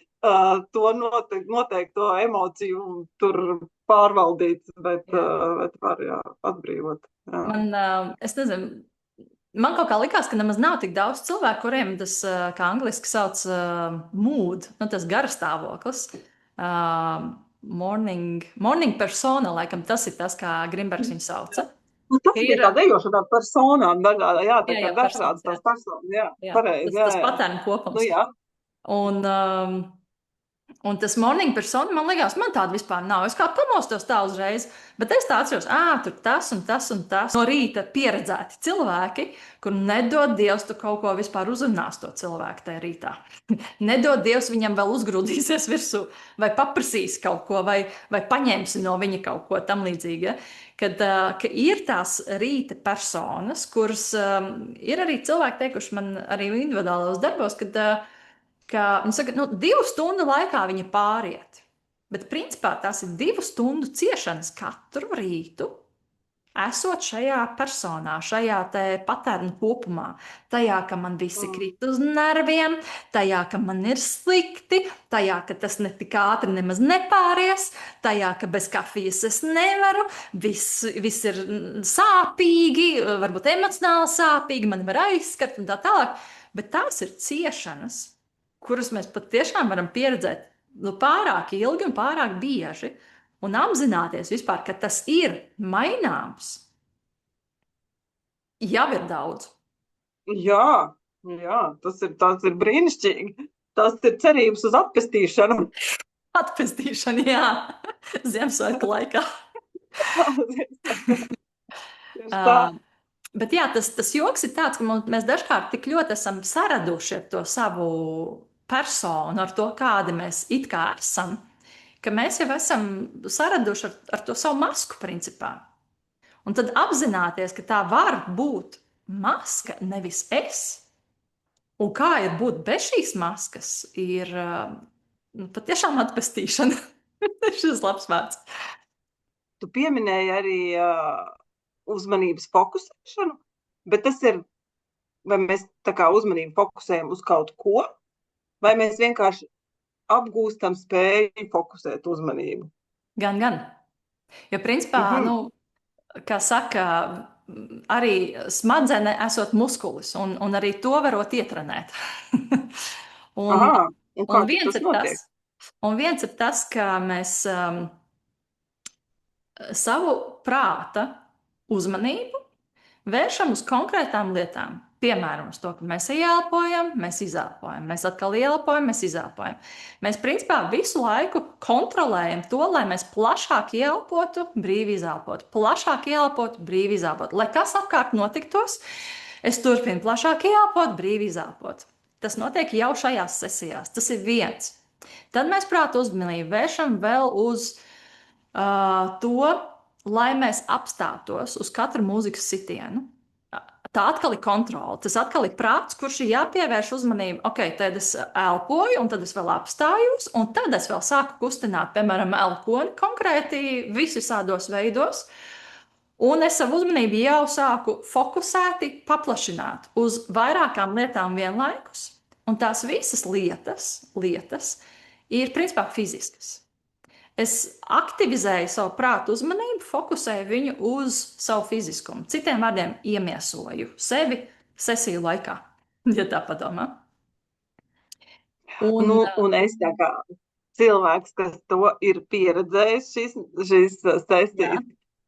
B: to noteikto emociju tur pārvaldīt, bet var atbrīvot. Jā.
A: Es nezinu, man kaut kā likās, ka nemaz nav tik daudz cilvēku, kuriem tas, kā angliski sauc, mood, tas garastāvoklis. Morning persona, laikam tas ir tas, kā Grimbergs viņu sauca.
B: Tas ir tā dejošana par personām, dažādas tās personas, pareizi.
A: Tas patērnu kopums.
B: Nu, jā.
A: Un tas morning persona, man liekas, man tāda vispār nav. Es kā pamostos tā uzreiz, bet es tā atceros, tur tas un tas un tas. No rīta pieredzēti cilvēki, kur nedod Dievs, tu kaut ko vispār uzrunās to cilvēku tajā rītā. Nedod Dievs, viņam vēl uzgrūdīsies virsū, vai paprasīs kaut ko, vai paņemsi no viņa kaut ko tam līdzīgi. Ja? Kad ir tās rīta personas, kuras ir arī cilvēki teikuši man arī individuālos darbos, ka viņi saka, 2 stundu laikā viņa pāriet. Bet principā tās ir 2 stundu ciešanas katru rītu, esot šajā personā, šajā patērnu kopumā. Tajā, ka man visi krīt uz nerviem, tajā, ka man ir slikti, tajā, ka tas ne tik ātri nemaz nepāries, tajā, ka bez kafijas es nevaru, viss ir sāpīgi, varbūt emocionāli sāpīgi, man var aizskart un tā tālāk. Bet tās ir ciešanas, kuras mēs patiešām varam pieredzēt pārāk ilgi un pārāk bieži, un apzināties vispār, ka tas ir maināms, jau ir daudz.
B: Jā, tas ir brīnišķīgi. Tas ir cerības uz atpestīšanu.
A: Atpestīšana, jā, Ziemassvētku laikā. Bet jā, tas joks ir tāds, ka mēs dažkārt tik ļoti esam saraduši ar to savu personu, ar to, kādi mēs it kā esam, ka mēs jau esam saraduši ar to savu masku principā. Un tad apzināties, ka tā var būt maska, nevis es. Un kā ir būt bez šīs maskas, ir patiešām atpestīšana. Šis labs vārds.
B: Tu pieminēji arī uzmanības fokusēšanu, bet tas ir, vai mēs tā kā uzmanību fokusējam uz kaut ko, vai mēs vienkārši apgūstam spēju fokusēt uzmanību?
A: Gan. Jo principā, kā saka, arī smadzenes esot muskulis, un arī to varot ietrenēt. un viens ir tas, ka mēs savu prāta uzmanību vēršam uz konkrētām lietām. Piemēram, uz to, ka mēs ieelpojam, mēs izelpojam, mēs atkal ieelpojam, mēs izelpojam. Mēs principā visu laiku kontrolējam to, lai mēs plašāk ieelpotu, brīvi izelpotu, plašāk ieelpotu, brīvi izelpotu. Lai kas apkārt notiktos, es turpinu plašāk ieelpot, brīvi izelpot. Tas notiek jau šajās sesijās. Tas ir viens. Tad mēs prātu uzmanību vēršam vēl uz to, lai mēs apstātos uz katru mūzikas sitienu. Tā atkal ir kontrole. Tas atkal ir prāts, kurš ir jāpievērš uzmanību. Ok, tad es elpoju, un tad es vēl apstājos, un tad es vēl sāku kustināt, piemēram, elponi konkrēti visādos veidos. Un es savu uzmanību jau sāku fokusēti paplašināt uz vairākām lietām vienlaikus. Un tās visas lietas ir principā fiziskas. Es aktivizēju savu prātu uzmanību, fokusēju viņu uz savu fiziskumu. Citiem vārdiem, iemiesoju sevi sesiju laikā, ja tā padomā.
B: Un es tā kā cilvēks, kas to ir pieredzējis, šīs sesijas,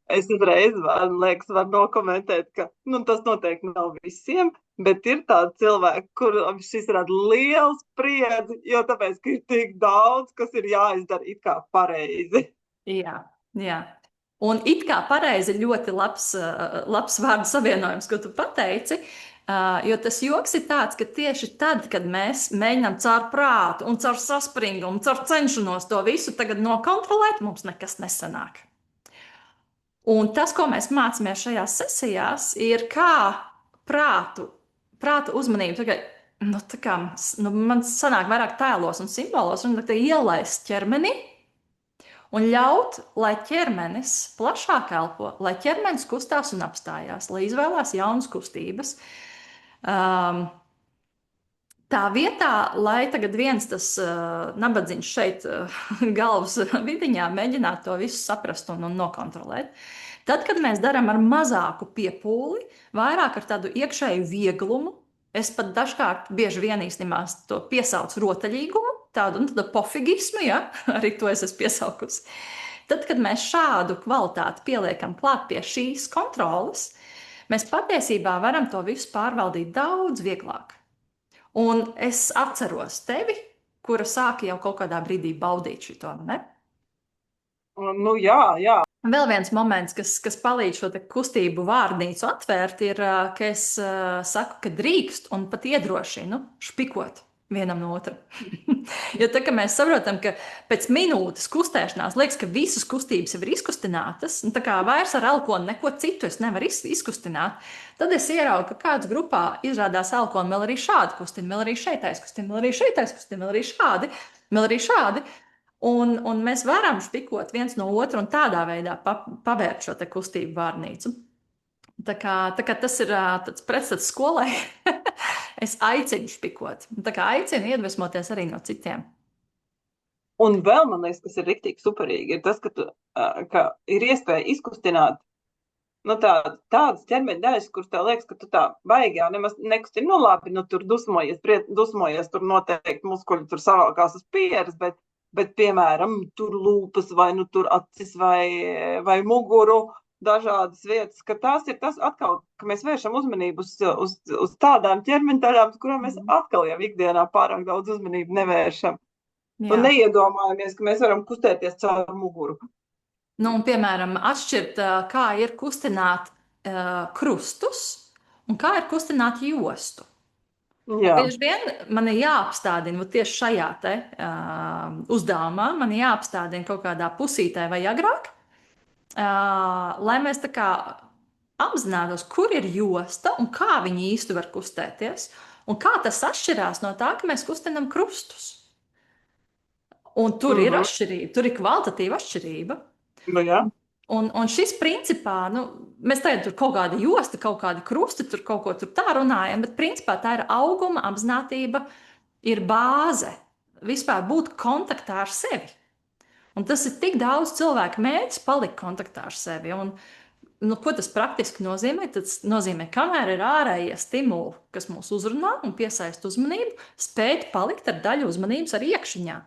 B: Es uzreiz, man liekas, varu nokomentēt, ka tas noteikti nav visiem, bet ir tādi cilvēki, kuriem šis rada lielu spriedzi, jo tāpēc, ka ir tik daudz, kas ir jāizdara it kā pareizi.
A: Jā, jā. Un it kā pareizi ļoti labs vārdu savienojums, ko tu pateici. Jo tas joks ir tāds, ka tieši tad, kad mēs mēģinām caur prātu un caur saspringumu, caur cenšanos to visu tagad nokontrolēt, mums nekas nesanāk. Un tas, ko mēs mācāmies šajās sesijās, ir kā prātu uzmanību. Man sanāk vairāk tēlos un simbolos, un ielaist ķermeni un ļaut, lai ķermenis plašāk elpo, lai ķermenis kustās un apstājās, lai izvēlās jaunas kustības. Tā vietā, lai tagad viens tas nabadzīgs šeit galvas vidiņā mēģinātu to visu saprast un nokontrolēt. Tad, kad mēs darām ar mazāku piepūli, vairāk ar tādu iekšēju vieglumu, es pat dažkārt bieži vien īstenībā to piesaucu rotaļīgumu, tādu pofigismu, ja? Arī to es esmu piesaukusi. Tad, kad mēs šādu kvalitāti pieliekam klāt pie šīs kontroles, mēs patiesībā varam to visu pārvaldīt daudz vieglāk. Un es atceros tevi, kura sāka jau kaut kādā brīdī baudīt šito, ne?
B: Jā.
A: Vēl viens moments, kas palīdz šo kustību vārnīcu atvērt, ir, ka es saku, ka drīkst un pat iedrošinu špikot vienam no otra. Jo tā, ka mēs saprotam, ka pēc minūtes kustēšanās liekas, ka visas kustības jau ir izkustinātas, un tā kā vairs ar elkonu neko citu es nevaru izkustināt, tad es ieraugu, ka kāds grupā izrādās elkonu vēl arī šādi kustina, vēl arī šeit aizkustina, vēl arī šeit aizkustina, vēl arī šādi. Un mēs varam špikot viens no otra un tādā veidā pavērt šo te kustību vārnīcu. Tā kā tas ir tāds pretstats skolai, es aicinu špikot. Tā kā aicinu iedvesmoties arī no citiem.
B: Un vēl, man liekas, kas ir riktīgi superīgi, ir tas, ka ir iespēja izkustināt tādas ķermeņa daļas, kuras tev liekas, ka tu tā baigi jau nemaz nekustini, labi, tur dusmojies, tur noteikti muskuļi tur savalkās uz pieres, bet piemēram, tur lūpas vai tur acis vai muguru, dažādas vietas, ka tās ir tas atkal, ka mēs vēršam uzmanību uz tādām ķermeņa daļām, kurām mēs atkal jau ikdienā pārāk daudz uzmanību nevēršam. Jā. Un neiedomājamies, ka mēs varam kustēties caur muguru.
A: Un, piemēram, atšķirt, kā ir kustināt krustus un kā ir kustināt jostu. Bieži vien man ir jāapstādina tieši šajā te uzdevumā, man ir jāapstādina kaut kādā pusītē vai agrāk, lai mēs tā kā apzinātos, kur ir josta un kā viņi īsti var kustēties, un kā tas atšķirās no tā, ka mēs kustinam krustus. Un tur ir atšķirība, tur ir kvalitatīva atšķirība.
B: Jā.
A: Un šis principā, mēs tagad tur kaut kāda josta, kaut kādi krusti, tur kaut ko tur tā runājam, bet principā tā ir auguma apzinātība, ir bāze, vispār būt kontaktā ar sevi. Un tas ir tik daudz cilvēku mērķis palikt kontaktā ar sevi. Un, ko tas praktiski nozīmē? Tas nozīmē, kamēr ir ārējie stimuli, kas mūs uzrunā un piesaista uzmanību, spēt palikt ar daļu uzmanības arī iekšiņā.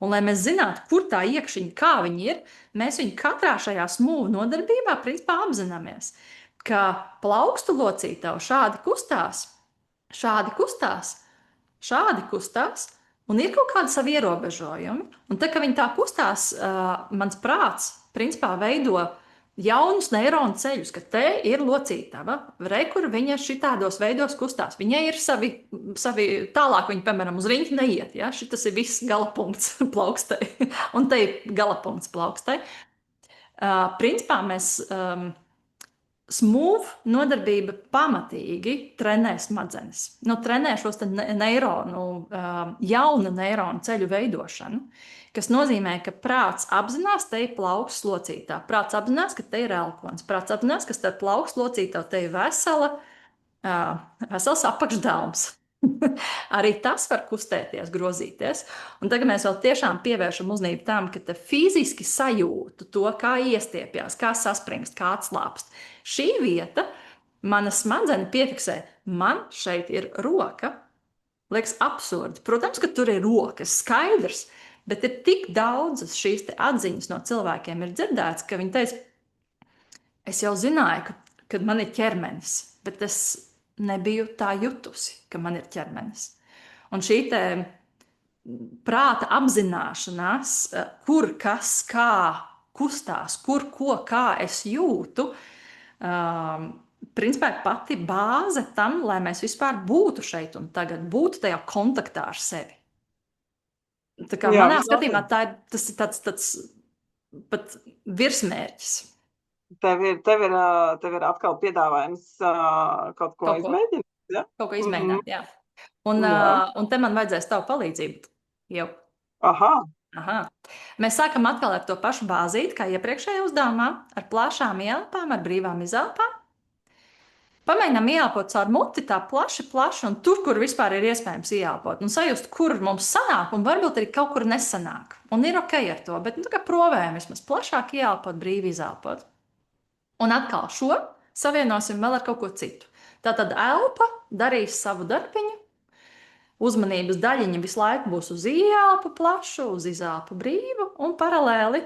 A: Un, lai mēs zinātu, kur tā iekšiņa, kā viņi ir, mēs viņu katrā šajā smūvu nodarbībā principā apzināmies, ka plaukstu locītavu šādi kustās, un ir kaut kādi savi ierobežojumi. Un tā, ka viņi tā kustās, mans prāts principā veido jaunus neironu ceļus, ka te ir locītava, kur viņa šitādos veidos kustās. Viņai ir savi tālāk viņa, piemēram, uz riņķi neiet. Ja? Šitas ir viss galapunkts plaukstai, un te ir galapunkts plaukstai. Principā mēs smooth nodarbība pamatīgi trenē smadzenes. Trenē šos jaunu neironu ceļu veidošanu, kas nozīmē, ka prāts apzinās, te ir plauksts locītā. Prāts apzinās, ka te ir elkons. Prāts apzinās, ka starp plauksts locītā te ir vesels apakšdelms. Arī tas var kustēties, grozīties. Un tagad mēs vēl tiešām pievēršam uzmanību tam, ka te fiziski sajūtu to, kā iestiepjās, kā saspringst, kā atslāpst. Šī vieta mana smadzenes piefiksē, man šeit ir roka. Liekas absurdi. Protams, ka tur ir rokas, skaidrs, bet ir tik daudzas šīs te atziņas no cilvēkiem ir dzirdēts, ka viņi teica, es jau zināju, kad man ir ķermenis, bet es nebiju tā jutusi, ka man ir ķermenis. Un šī te prāta apzināšanās, kur kas kā kustās, kur ko kā es jūtu, principā ir pati bāze tam, lai mēs vispār būtu šeit un tagad, būtu tajā kontaktā ar sevi. Tā kā
B: Jā,
A: manā skatījumā
B: visnotaļ.
A: tas ir tāds pat virsmērķis.
B: Tev ir atkal piedāvājums kaut ko
A: Kaut ko,
B: izmēģināt, ja?
A: kaut ko izmēģināt, jā. Un
B: Jā.
A: te man vajadzēs tavu palīdzību jau.
B: Aha,
A: Aha. Mēs sākam atkal ar to pašu bāzīti, kā iepriekšējā uzdevumā, ar plašām ielpām, ar brīvām izelpām. Pamēģinām ieelpot caur muti tā plaši, un tur, kur vispār ir iespējams ieelpot, un sajust, kur mums sanāk, un varbūt arī kaut kur nesanāk. Un ir ok ar to, bet tā kā provējam vismaz plašāk ieelpot, brīvi izelpot. Un atkal šo savienosim vēl ar kaut ko citu. Tātad elpa darīs savu darbiņu. Uzmanības daļiņa visu laiku būs uz ieelpu plašu, uz izelpu brīvu, un paralēli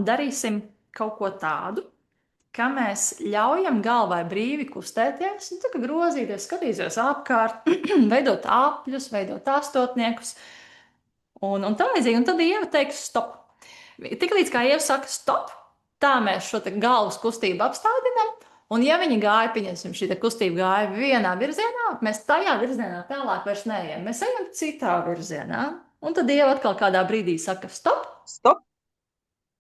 A: darīsim kaut ko tādu, ka mēs ļaujam galvai brīvi kustēties, un tā kā grozīties, skatīties apkārt, veidot apļus, veidot astotniekus, un tā līdzīgi. Un tad Ieva teiks stop. Tiklīdz kā Ieva saka stop, tā mēs šo te galvas kustību apstādinām, un ja viņi gāja, pieņemsim, šī te kustība gāja vienā virzienā, mēs tajā virzienā tālāk vairs neejam, mēs ejam citā virzienā, un tad Ieva atkal kādā brīdī saka stop.
B: stop.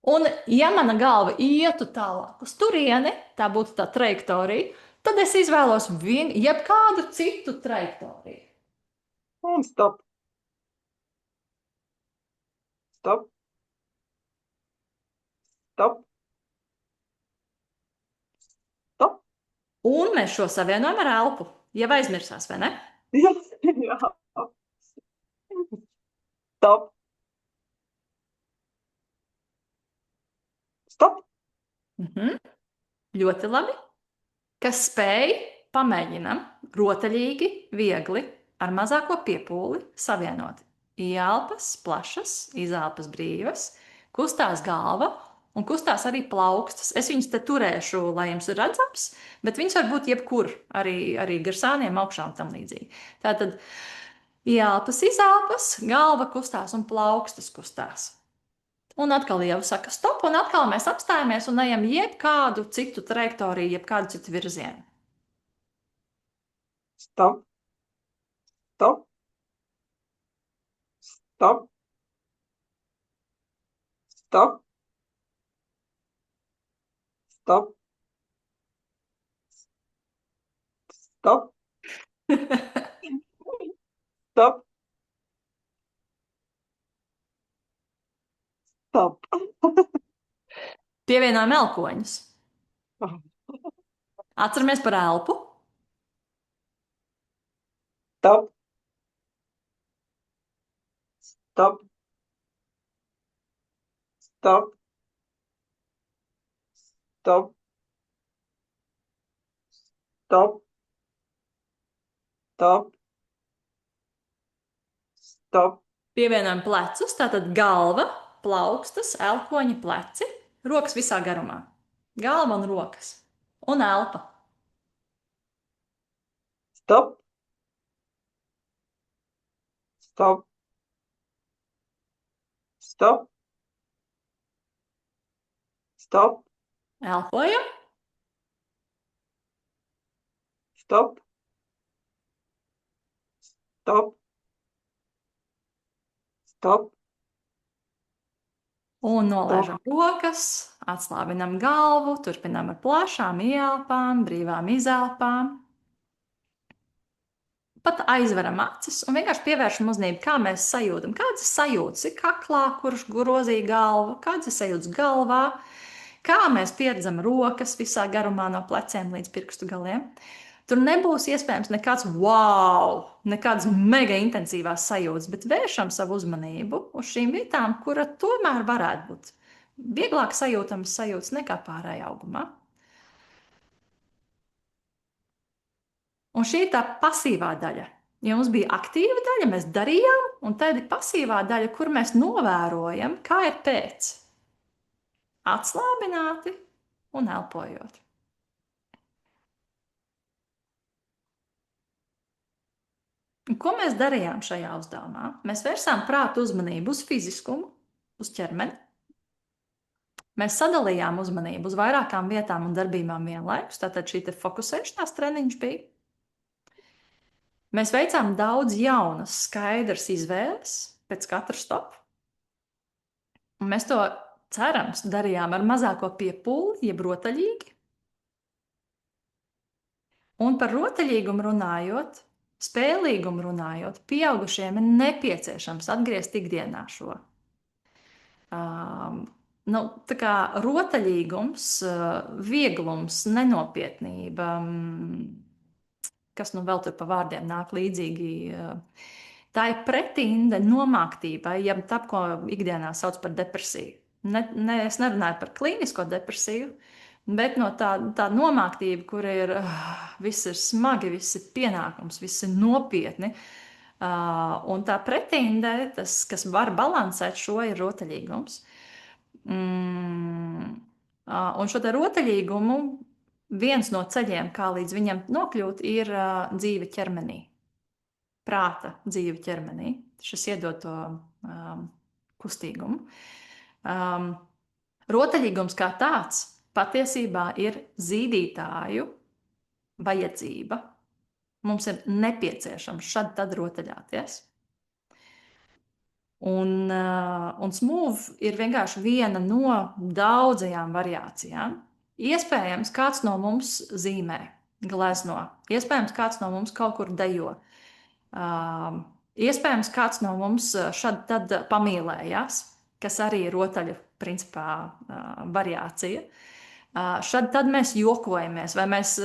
A: Un, ja mana galva ietu tālāk uz turieni, tā būtu tā trajektorija, tad es izvēlos jebkādu citu trajektoriju.
B: Un stop. Stop. Stop. Stop.
A: Un mēs šo savienojam ar elpu. Jau aizmirsās, vai ne?
B: Jā, jā. Stop. Stop.
A: Ļoti labi. Kas spēj, pamēģinam rotaļīgi, viegli, ar mazāko piepūli savienot. Ielpas plašas, izelpas brīvas, kustās galva un kustās arī plaukstas. Es viņus te turēšu, lai jums ir redzams, bet viņas var būt jebkur, arī gar sāniem augšām tam līdzīgi. Tātad ielpas, izelpas, galva kustās un plaukstas kustās. Un atkal jau saka stop, un atkal mēs apstājamies un ejam jebkādu citu trajektoriju, jebkādu citu virzienu.
B: Stop. Stop. Stop. Stop. Stop. Stop. Stop. Stop.
A: Pievienojam elkoņus. Atceramies par elpu.
B: Stop. Stop. Stop. Stop. Stop. Stop. Stop.
A: Pievienojam plecus, tātad galva, plaukstas, elkoņi, pleci, rokas visā garumā. Galva un rokas. Un elpa.
B: Stop. Stop. Stop. Stop.
A: Elpojam.
B: Stop. Stop. Stop.
A: Un nolaižam rokas, atslābinam galvu, turpinām ar plašām ielpām, brīvām izelpām. Pat aizveram acis un vienkārši pievēršam uzmanību, kā mēs sajūtam. Kādas sajūtas ir kaklā, kurš grozīja galvu, kādas ir sajūtas galvā, kā mēs pieredzam rokas visā garumā no pleciem līdz pirkstu galiem. Tur nebūs iespējams nekāds wow, nekādas mega intensīvās sajūtas, bet vēršam savu uzmanību uz šīm vietām, kura tomēr varētu būt vieglāk sajūtamas sajūtas nekā pārējā augumā. Un šī ir tā pasīvā daļa. Ja mums bija aktīva daļa, mēs darījām, un tad ir pasīvā daļa, kur mēs novērojam, kā ir pēc. Atslābināti un elpojot. Un ko mēs darījām šajā uzdevumā? Mēs vērsām prātu uzmanību uz fiziskumu, uz ķermeni. Mēs sadalījām uzmanību uz vairākām vietām un darbībām vienlaikus. Tātad šī fokusēšanās treniņš bija. Mēs veicām daudz jaunas, skaidras izvēles pēc katra stopa. Un mēs to, cerams, darījām ar mazāko piepūli, jeb rotaļīgi. Un par rotaļīgumu runājot, spēlīgumu runājot, pieaugušiem ir nepieciešams atgriezt ikdienā šo. Tā kā rotaļīgums, vieglums, nenopietnība, kas nu vēl tur pa vārdiem nāk līdzīgi, tā ir pretinde nomāktībai, ja tā, ko ikdienā sauc par depresiju. Es nerunāju par klīnisko depresiju, bet no tā nomāktība, kur ir viss ir smagi, viss ir pienākums, viss ir nopietni. Un tā pretinde, tas, kas var balansēt šo, ir rotaļīgums. Un šo te rotaļīgumu viens no ceļiem, kā līdz viņam nokļūt, ir dzīve ķermenī. Prāta dzīve ķermenī. Šis iedod to kustīgumu. Rotaļīgums kā tāds patiesībā ir zīdītāju vajadzība. Mums ir nepieciešams šad tad rotaļāties. Un smooth ir vienkārši viena no daudzajām variācijām. Iespējams, kāds no mums zīmē, glezno. Iespējams, kāds no mums kaut kur dejo. Iespējams, kāds no mums šad tad pamīlējās, kas arī ir rotaļu principā variācija. Šad tad mēs jokojamies, vai mēs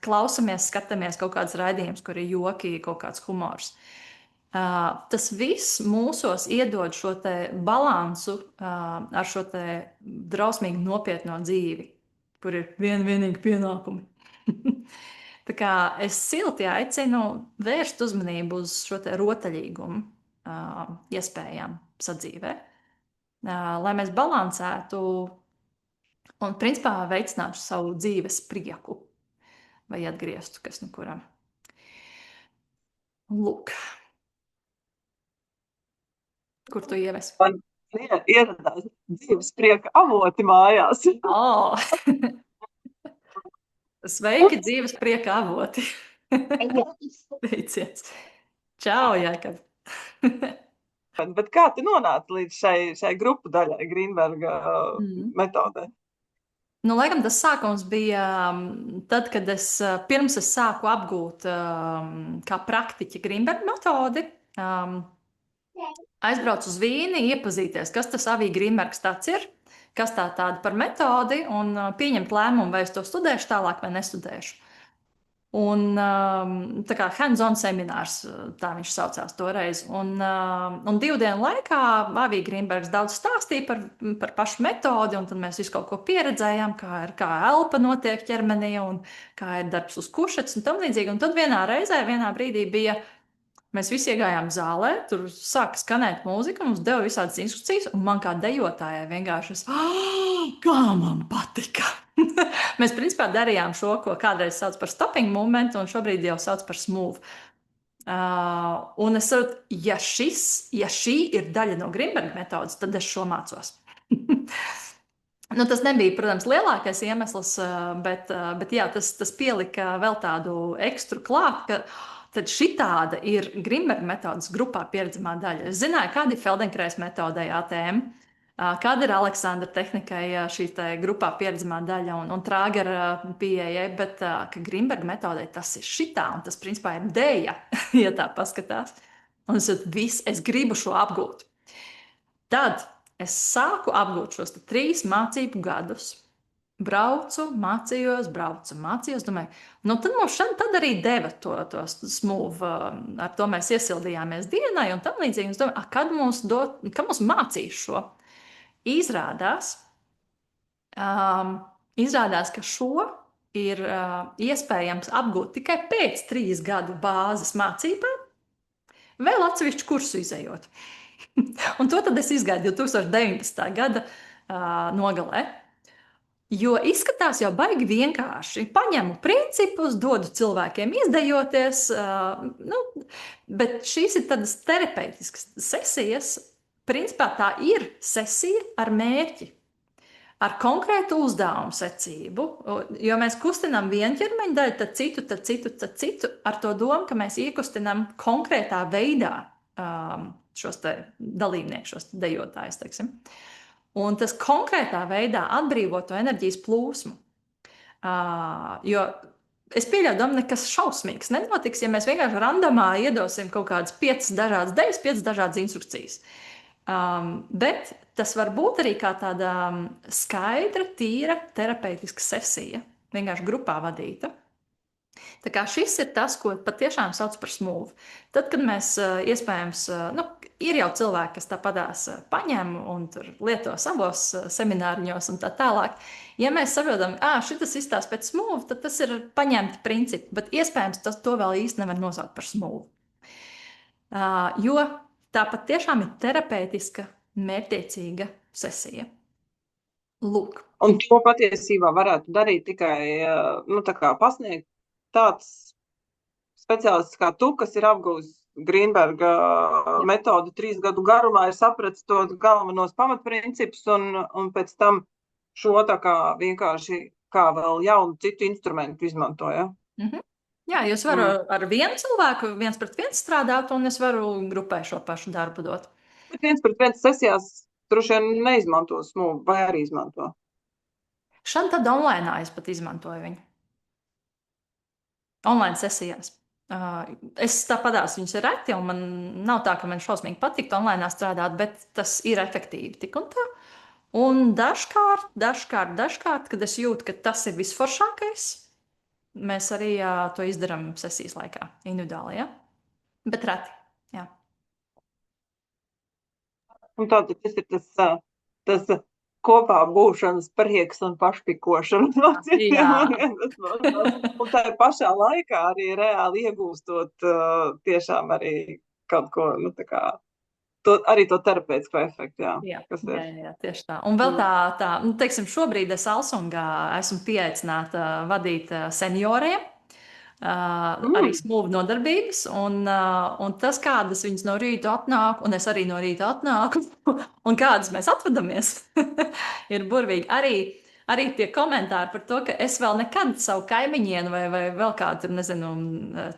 A: klausamies, skatāmies kaut kādas raidījumus, kur ir joki, kaut kāds humors. Tas viss mūsos iedod šo te balansu ar šo te drausmīgi nopietno dzīvi, kur ir vienīgi pienākumi. Tā kā es silti aicinu vērst uzmanību uz šo te rotaļīgumu iespējām sadzīvē, lai mēs balansētu un principā veicinātu savu dzīves prieku vai atgrieztu kas nu kuram. Lūk. Kur tu ievesi?
B: Man ieradās dzīves prieka avoti mājās.
A: Oh. Sveiki, dzīves prieka avoti. Teiciens. Čau, Jākab.
B: Bet kā tu nonāci līdz šai grupu daļai, Grīnberga metodē?
A: Nu, laikam tas sākums bija tad, kad pirms es sāku apgūt kā praktiķi Grīnberga metodi. Aizbraucu uz Vīni, iepazīties, kas tas Avija Grīnbergs tāds ir, kas tā tāda par metodi, un pieņemt lēmumu, vai es to studēšu tālāk vai nestudēšu. Un tā kā hands-on seminārs, tā viņš saucās toreiz. Un 2 dienu laikā Avija Grīnbergs daudz stāstīja par pašu metodi, un tad mēs visu kaut ko pieredzējām, kā elpa notiek ķermenī, un kā ir darbs uz kušetes un tam līdzīgi. Un tad vienā brīdī bija... Mēs visi iegājām zālē, tur sāka skanēt mūzika, mums deva visādas instrukcijas, un man kā dejotājai vienkārši kā man patika. Mēs principā darījām šo, ko kādreiz sauc par stopping momentu, un šobrīd jau sauc par smooth. Un es saprotu, ja šī ir daļa no Grīnberga metodas, tad es šo mācos. Nu, tas nebija, protams, lielākais iemesls, bet jā, tas pielika vēl tādu ekstru klāt, ka tad šitāda ir Grīnberga metodas grupā pieredzamā daļa. Es zināju, kāda ir Feldenkrais metodei ATM, kāda ir Aleksandra tehnikai šī grupā pieredzamā daļa un Trāgera pieejai, bet ka Grīnberga metodei tas ir šitā, un tas principā ir dēja, ja tā paskatās. Un es gribu šo apgūt. Tad es sāku apgūt šos 3 mācību gadus. Braucu, mācījos, domāju, nu tad mums tad arī deva to smooth, ar to mēs iesildījāmies dienai un tam līdzīgi. Es domāju, kad mums mācīs šo? Izrādās, ka šo ir iespējams apgūt tikai pēc 3 gadu bāzes mācībām, vēl atsevišķu kursu izējot. Un to tad es izgāju 2019. gada nogalē. Jo izskatās jau baigi vienkārši. Paņemu principus, dodu cilvēkiem izdejoties, bet šīs ir tādas terapeitiskas sesijas. Principā tā ir sesija ar mērķi, ar konkrētu uzdevumu secību, jo mēs kustinām vienu ķermeņa daļu, tad citu, tad citu, tad citu, ar to domu, ka mēs iekustinām konkrētā veidā šos dalībniekus, šos dejotājus, teiksim. Un tas konkrētā veidā atbrīvo to enerģijas plūsmu. Jo es pieļauju, Domini, nekas šausmīgs nenotiks, ja mēs vienkārši randomā iedosim kaut kādas 5 dažādas dejas, 5 dažādas instrukcijas. Bet tas var būt arī kā tāda skaidra, tīra terapeitiska sesija, vienkārši grupā vadīta. Tā kā šis ir tas, ko patiešām sauc par smooth. Tad, kad mēs iespējams, ir jau cilvēki, kas tāpadās paņem un tur lieto savos semināriņos un tā tālāk. Ja mēs saprotam, šitas izstāsta pēc smooth, tad tas ir paņemti principi, bet iespējams to vēl īsti nevar nosaukt par smooth. Jo tā patiešām ir terapeitiska, mērķtiecīga sesija. Lūk.
B: Un to patiesībā varētu darīt tikai, tā kā pasniegt tāds speciālists kā tu, kas ir apguvis Grīnberga metodu 3 gadu garumā, ir sapratis tos galvenos pamatprincipus un pēc tam šo tā kā vienkārši kā vēl jaunu citu instrumentu izmantoja.
A: Jā, es varu ar vienu cilvēku 1-1 strādāt, un es varu grupai šo pašu darbu dot.
B: Bet 1-1 sesijās droši vien neizmanto smooth, vai arī izmanto?
A: Šādi tad online es pat izmantoju viņu. Online sesijās. Es tāpadās viņas ir reti, un man nav tā, ka man šausmīgi patiktu online strādāt, bet tas ir efektīvi tik un tā. Un dažkārt, kad es jūtu, ka tas ir visforšākais, mēs arī to izdarām sesijas laikā, individuāli, ja? Bet reti, jā.
B: Un tātad tas ir tas kopā būšanas prieks un pašpikošana. Un tā pašā laikā arī reāli iegūstot tiešām arī kaut ko, arī to terapeitisko efektu.
A: Jā, tieši tā. Un vēl teiksim, šobrīd es Alsungā esmu pieaicināta vadīt senioriem. Arī smooth nodarbības, un tas, kādas viņas no rīta atnāk, un es arī no rīta atnāku, un kādas mēs atvadamies, ir burvīgi. Arī tie komentāri par to, ka es vēl nekad savu kaimiņienu vai vēl kādu,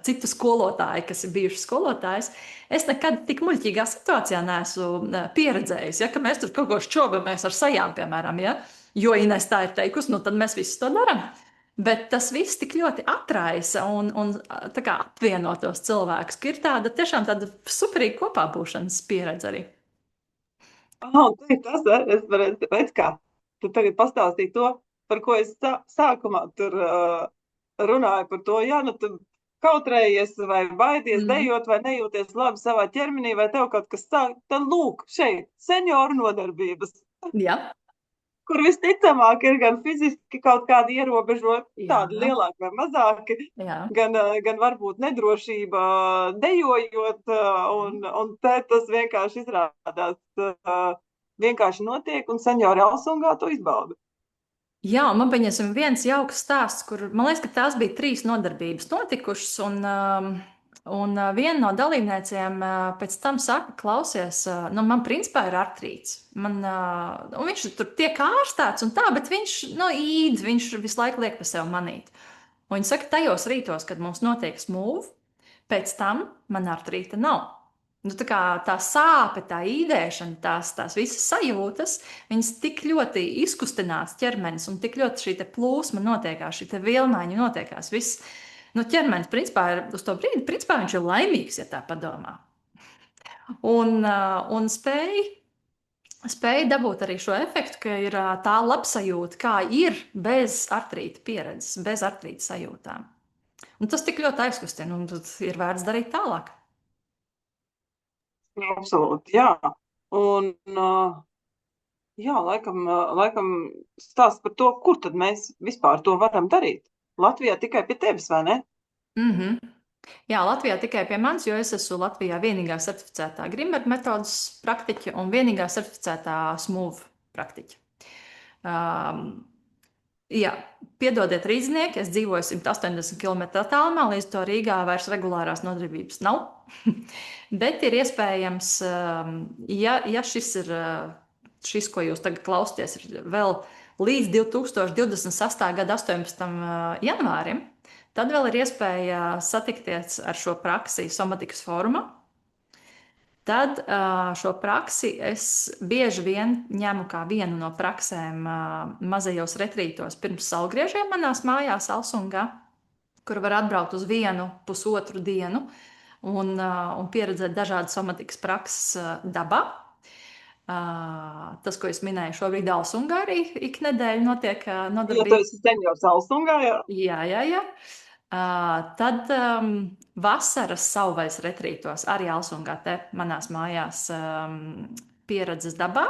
A: citu skolotāju, kas ir bijuši skolotājs, es nekad tik muļķīgā situācijā neesmu pieredzējis, ja, ka mēs tur kaut ko šķobamies ar sajām, piemēram, ja, jo Ines tā ir teikusi, tad mēs visu to daram. Bet tas viss tik ļoti atraisa un tā kā apvieno tos cilvēkus, ka ir tiešām tāda superīga kopā būšanas pieredze arī.
B: Tas es varētu, redz kā, tu tagad pastāstīji to, par ko es sākumā tur runāju par to, tu kautrējies vai baidies dejot vai nejūties labi savā ķermenī vai tev kaut kas sāk, tad lūk, šeit, senioru nodarbības.
A: Jā.
B: Kur visticamāk ir gan fiziski kaut kādi ierobežojumi, tādi lielāki vai mazāki, gan varbūt nedrošība dejojot, un tas vienkārši izrādās, vienkārši notiek, un seniori Alsungā to izbauda.
A: Jā, man paņemsim viens jauks stāsts, kur, man liekas, ka tās bija 3 nodarbības notikušas, un viena no dalībniecēm pēc tam saka, klausies, man principā ir artrīts. Un viņš tur tiek ārstēts un tā, bet viņš īdz, viņš visu laiku liek pa sev manīt. Un viņa saka, tajos rītos, kad mums notiek smooth, pēc tam man artrīta nav. Tā sāpe, tā īdēšana, tās visas sajūtas, viņas tik ļoti izkustināts ķermenis un tik ļoti šī te plūsma notiekās, šī te vielmaiņa notiekās, viss. Ķermenis, principā, ir uz to brīdi, principā viņš ir laimīgs, ja tā padomā. Un spēja dabūt arī šo efektu, ka ir tā labsajūta, kā ir bez artrīta pieredzes, bez artrīta sajūtām. Un tas tik ļoti aizkustina, un tad ir vērts darīt tālāk.
B: Absolūti, jā. Un, laikam stāst par to, kur tad mēs vispār to varam darīt. Latvijā tikai pie tevis, vai ne?
A: Jā, Latvijā tikai pie manis, jo es esmu Latvijā vienīgā certificētā Grīnberga metodas praktiķe un vienīgā certificētā smooth praktiķe. Jā, piedodiet, rīznieki, es dzīvoju 180 km attālumā, līdz to Rīgā vairs regulārās nodarbības nav. Bet ir iespējams, ja šis, ko jūs tagad klausāties, ir vēl līdz 2028. gada 18. janvārim, tad vēl ir iespēja satikties ar šo praksi Somatikas fórumā. Tad šo praksi es bieži vien ņemu kā vienu no praksēm mazajos retrītos pirms saulgriežiem manās mājās Alsungā, kur var atbraukt uz 1-1,5 dienu un pieredzēt dažādas somatikas prakses dabā. Tas, ko es minēju, šobrīd Alsungā arī ik nedēļa notiek nodarbības.
B: Jo tu esi seniors Alsungā, jā?
A: Jā. Tad vasaras savvaļas retrītos arī Alsungā te manās mājās pieredzes dabā.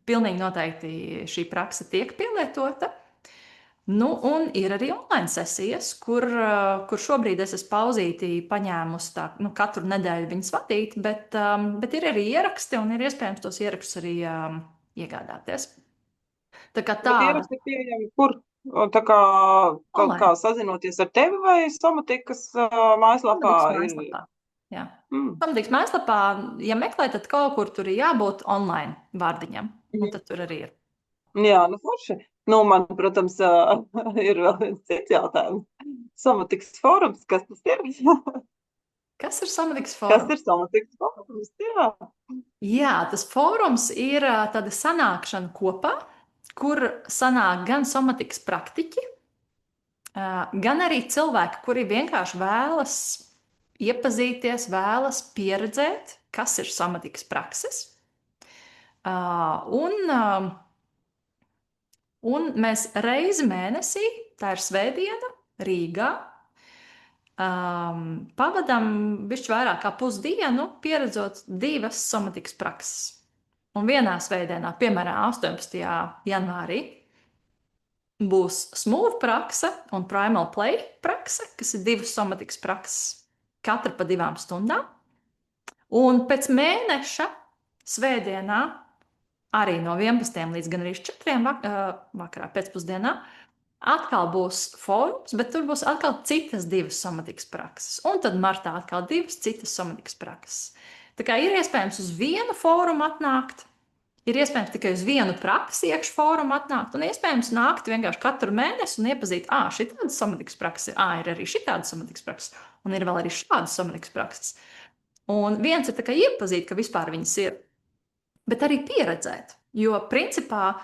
A: Pilnīgi noteikti šī praksa tiek pielietota. Nu, un ir arī online sesijas, kur šobrīd es esmu pauzīti paņēmusi tā, katru nedēļu viņas vadīt, bet ir arī ieraksti un ir iespējams tos ierakstus arī iegādāties. Tā kā
B: Bet ieraksti ir pieejami kur? Tā kā kaut kā sazinoties ar tevi vai Somatikas mājaslapā?
A: Somatikas mājaslapā, jā. Somatikas mājaslapā, ja meklē, tad kaut kur tur ir jābūt online vārdiņam, un tad tur arī ir.
B: Jā, forši. Man, protams, ir vēl viens cits jautājums. Somatikas fórums, kas tas ir?
A: Kas ir Somatikas fórums?
B: Kas ir Somatikas fórums?
A: Jā, tas fórums ir tāda sanākšana kopā, kur sanāk gan somatikas praktiķi, gan arī cilvēki, kuri vienkārši vēlas iepazīties, vēlas pieredzēt, kas ir somatikas prakses. Un mēs reizi mēnesī, tā ir svētdiena, Rīgā, pavadām bišķi vairāk kā pusdienu, pieredzot 2 somatikas prakses. Un vienā svētdienā, piemēram, 18. janvārī, būs smooth prakse un primal play prakse, kas ir 2 somatikas prakses, katra pa 2 stundām. Un pēc mēneša svētdienā, arī no 11 līdz gan arī 4 vakarā pēcpusdienā, atkal būs fórums, bet tur būs atkal citas 2 somatikas prakses. Un tad martā atkal 2 citas somatikas prakses. Tā kā ir iespējams uz vienu fórumu atnākt, ir iespējams tikai uz vienu praksi iekš fórumu atnākt, un iespējams nākt vienkārši katru mēnesi un iepazīt, šitādas somatikas prakses, ir arī šitādas somatikas prakses, un ir vēl arī šādas somatikas prakses. Un viens ir tā kā iepazīt, ka vispār viņas ir, bet arī pieredzēt, jo principā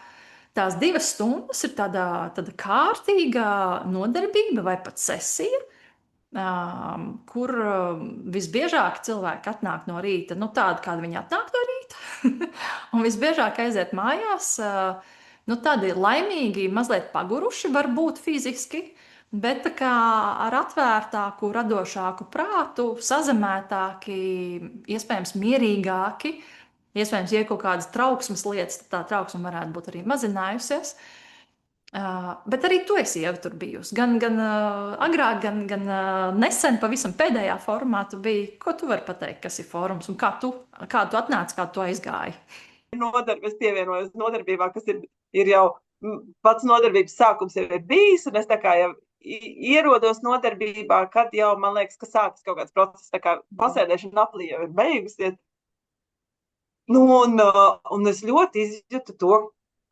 A: tās 2 stundas ir tāda kārtīga nodarbība vai pat sesija, kur visbiežāk cilvēki atnāk no rīta, tāda, kāda viņi atnāk no rīta, un visbiežāk aiziet mājās, tādi laimīgi, mazliet paguruši varbūt fiziski, bet tā kā ar atvērtāku, radošāku prātu, sazemētāki, iespējams mierīgāki, iespējams, ja kaut kādas trauksmes lietas, tad tā trauksme varētu būt arī mazinājusies. Bet arī tu esi jau tur bijusi. Gan agrāk, gan nesen, pavisam pēdējā formā tu biji. Ko tu vari pateikt, kas ir fórums un kā tu atnāci, kā tu aizgāji?
B: Es pievienojos nodarbībā, kas ir jau pats nodarbības sākums jau ir bijis, un es tā kā jau ierodos nodarbībā, kad jau, man liekas, ka sākas kaut kāds process, tā kā pasēdēšana aplī jau ir beigusies. Un es ļoti izjūtu to,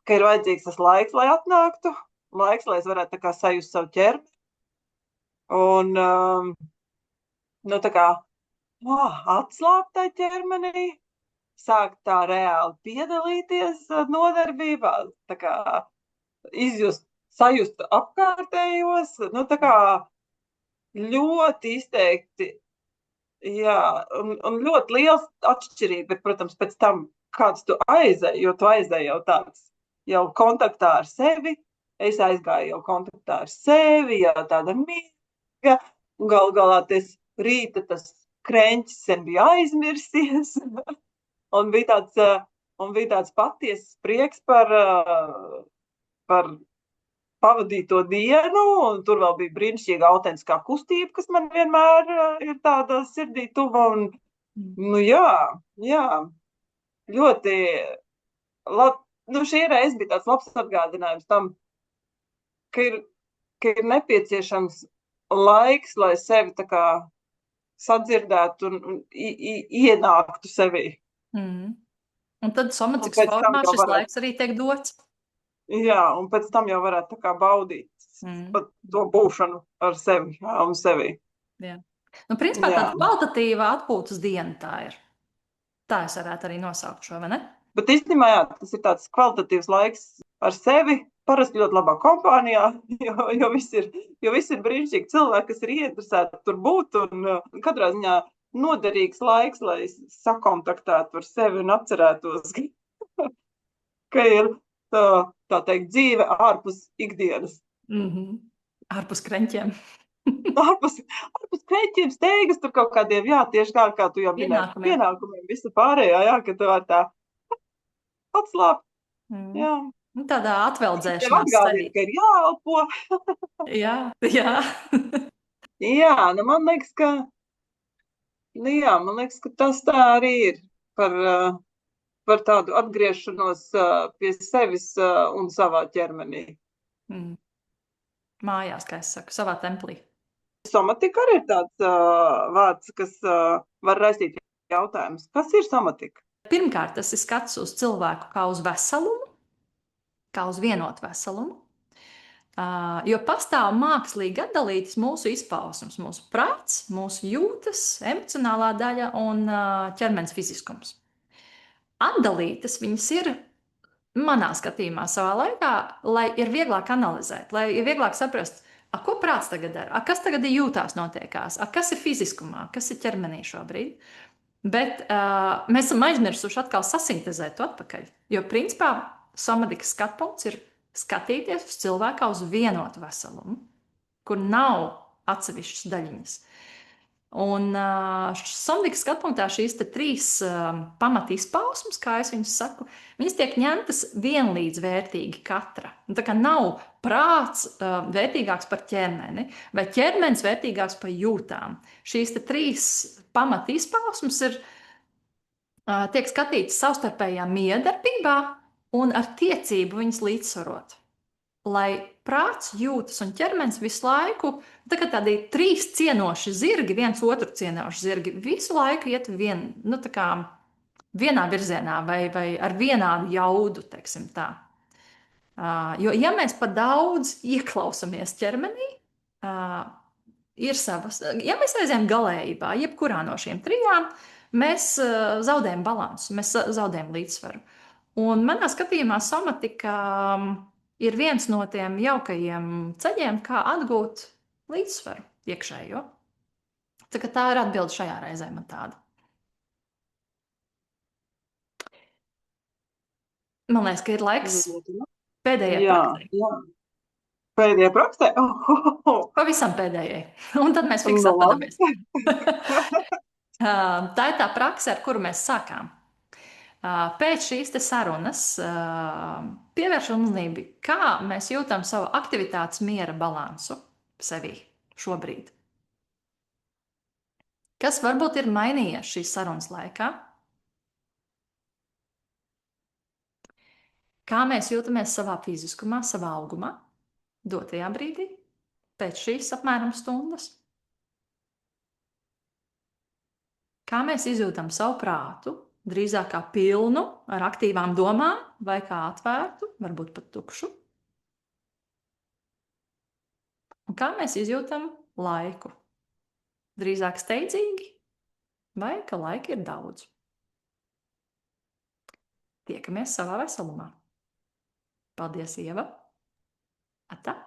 B: ka ir vajadzīgs tas laiks, lai atnāktu, laiks, lai es varētu tā kā sajust savu ķermeni. Un, tā kā atslābt tai ķermenī, sākt tā reāli piedalīties nodarbībā, tā kā sajust apkārtējos, tā kā ļoti izteikti, jā, un ļoti liels atšķirība ir, protams, pēc tam, kāds tu aizēji, jo tu aizēji jau tāds, jau kontaktā ar sevi, es aizgāju jau kontaktā ar sevi, jau tāda mīga, un galā rīta tas krenķis sen bija aizmirsies, un bija tāds patiesas prieks par pavadīto dienu, un tur vēl bija brīnišķīga autentiskā kustība, kas man vienmēr ir tāda sirdī tuva, un, jā, ļoti labi. Šī reize bija tāds labs atgādinājums tam, ka ir nepieciešams laiks, lai sevi tā kā sadzirdētu un ienāktu sevī.
A: Un tad somatikas formā šis laiks arī tiek dots.
B: Jā, un pēc tam jau varētu tā kā baudīt to būšanu ar sevi un sevi.
A: Jā. Nu, principā tāda kvalitatīva atpūtas diena tā ir. Tā es varētu arī nosaukt šo, vai ne?
B: Bet īstenībā, jā, tas ir tāds kvalitatīvs laiks ar sevi, parasti ļoti labā kompānijā, jo visi ir brīnišķīgi cilvēki, kas ir ieinteresēti tur būt, un katrā ziņā noderīgs laiks, lai sakontaktētu ar sevi un atcerētos, ka ir tā teikt dzīve ārpus ikdienas.
A: Ārpus kreņķiem.
B: ārpus kreņķiem, steigas, tur kaut kādiem, jā, tieši kā tu jau minēji, pienākumiem, visu pārējā, jā, ka tu var tā atslāpt, jā.
A: Nu, tādā atveldzēšanās
B: arī. Ka ir jāelpo.
A: jā.
B: jā, nu man liekas, ka tas tā arī ir par tādu atgriešanos pie sevis un savā ķermenī.
A: Mājās, kā es saku, savā templī.
B: Somatika arī ir tāds vārds, kas var raisīt jautājumus. Kas ir somatika?
A: Pirmkārt, tas ir skats uz cilvēku kā uz veselumu, kā uz vienotu veselumu, jo pastāv mākslīgi atdalītas mūsu izpausmes, mūsu prāts, mūsu jūtas, emocionālā daļa un ķermenis fiziskums. Atdalītas viņas ir manā skatījumā savā laikā, lai ir vieglāk analizēt, lai ir vieglāk saprast, ko prāts tagad dara, kas tagad ir jūtās notiekās, kas ir fiziskumā, kas ir ķermenī šobrīd. Bet mēs esam aizmirsuši atkal sasintezēt to atpakaļ. Jo principā somatikas skatpunkts ir skatīties uz cilvēku uz vienotu veselumu, kur nav atsevišķas daļiņas. Un somatikas skatpunktā šīs trīs pamatizpausmes, kā es viņas saku, viņas tiek ņemtas vienlīdzvērtīgi katra. Tā kā nav prāts vērtīgāks par ķermeni, vai ķermenis vērtīgāks par jūtām. Šīs trīs pamatizpausmes tiek skatītas savstarpējā miedarbībā un ar tiecību viņas līdzsvarot. Lai prāts, jūtas un ķermenis visu laiku, tā kā tādi trīs cienoši zirgi, viens otru cienoši zirgi, visu laiku iet vienā virzienā vai ar vienādu jaudu, teiksim tā. Jo, ja mēs pa daudz ieklausamies ķermenī, ir savas, ja mēs aizējam galējībā, jebkurā no šiem trijām, mēs zaudējam balansu, mēs zaudējam līdzsvaru. Un manā skatījumā somatika ir viens no tiem jaukajiem ceļiem, kā atgūt līdzsvaru iekšējo. Tā ir atbilde šajā reizē man tāda. Man liekas, ka ir laiks pēdējai praksē.
B: Jā. Pēdējai praksē?
A: Pavisam pēdējai. Un tad mēs fiks atpadamies. Tā ir tā prakse, ar kuru mēs sākām. Pēc šīs sarunas pievēršam uzmanību, kā mēs jūtam savu aktivitātes miera balansu sevī šobrīd. Kas varbūt ir mainījies šīs sarunas laikā? Kā mēs jūtamies savā fiziskumā, savā augumā, dotajā brīdī, pēc šīs apmēram stundas? Kā mēs izjūtam savu prātu? Drīzāk kā pilnu, ar aktīvām domām, vai kā atvērtu, varbūt pat tukšu. Un kā mēs izjūtam laiku? Drīzāk steidzīgi, vai ka laika ir daudz? Tiekamies savā veselumā. Paldies, Ieva! Atā!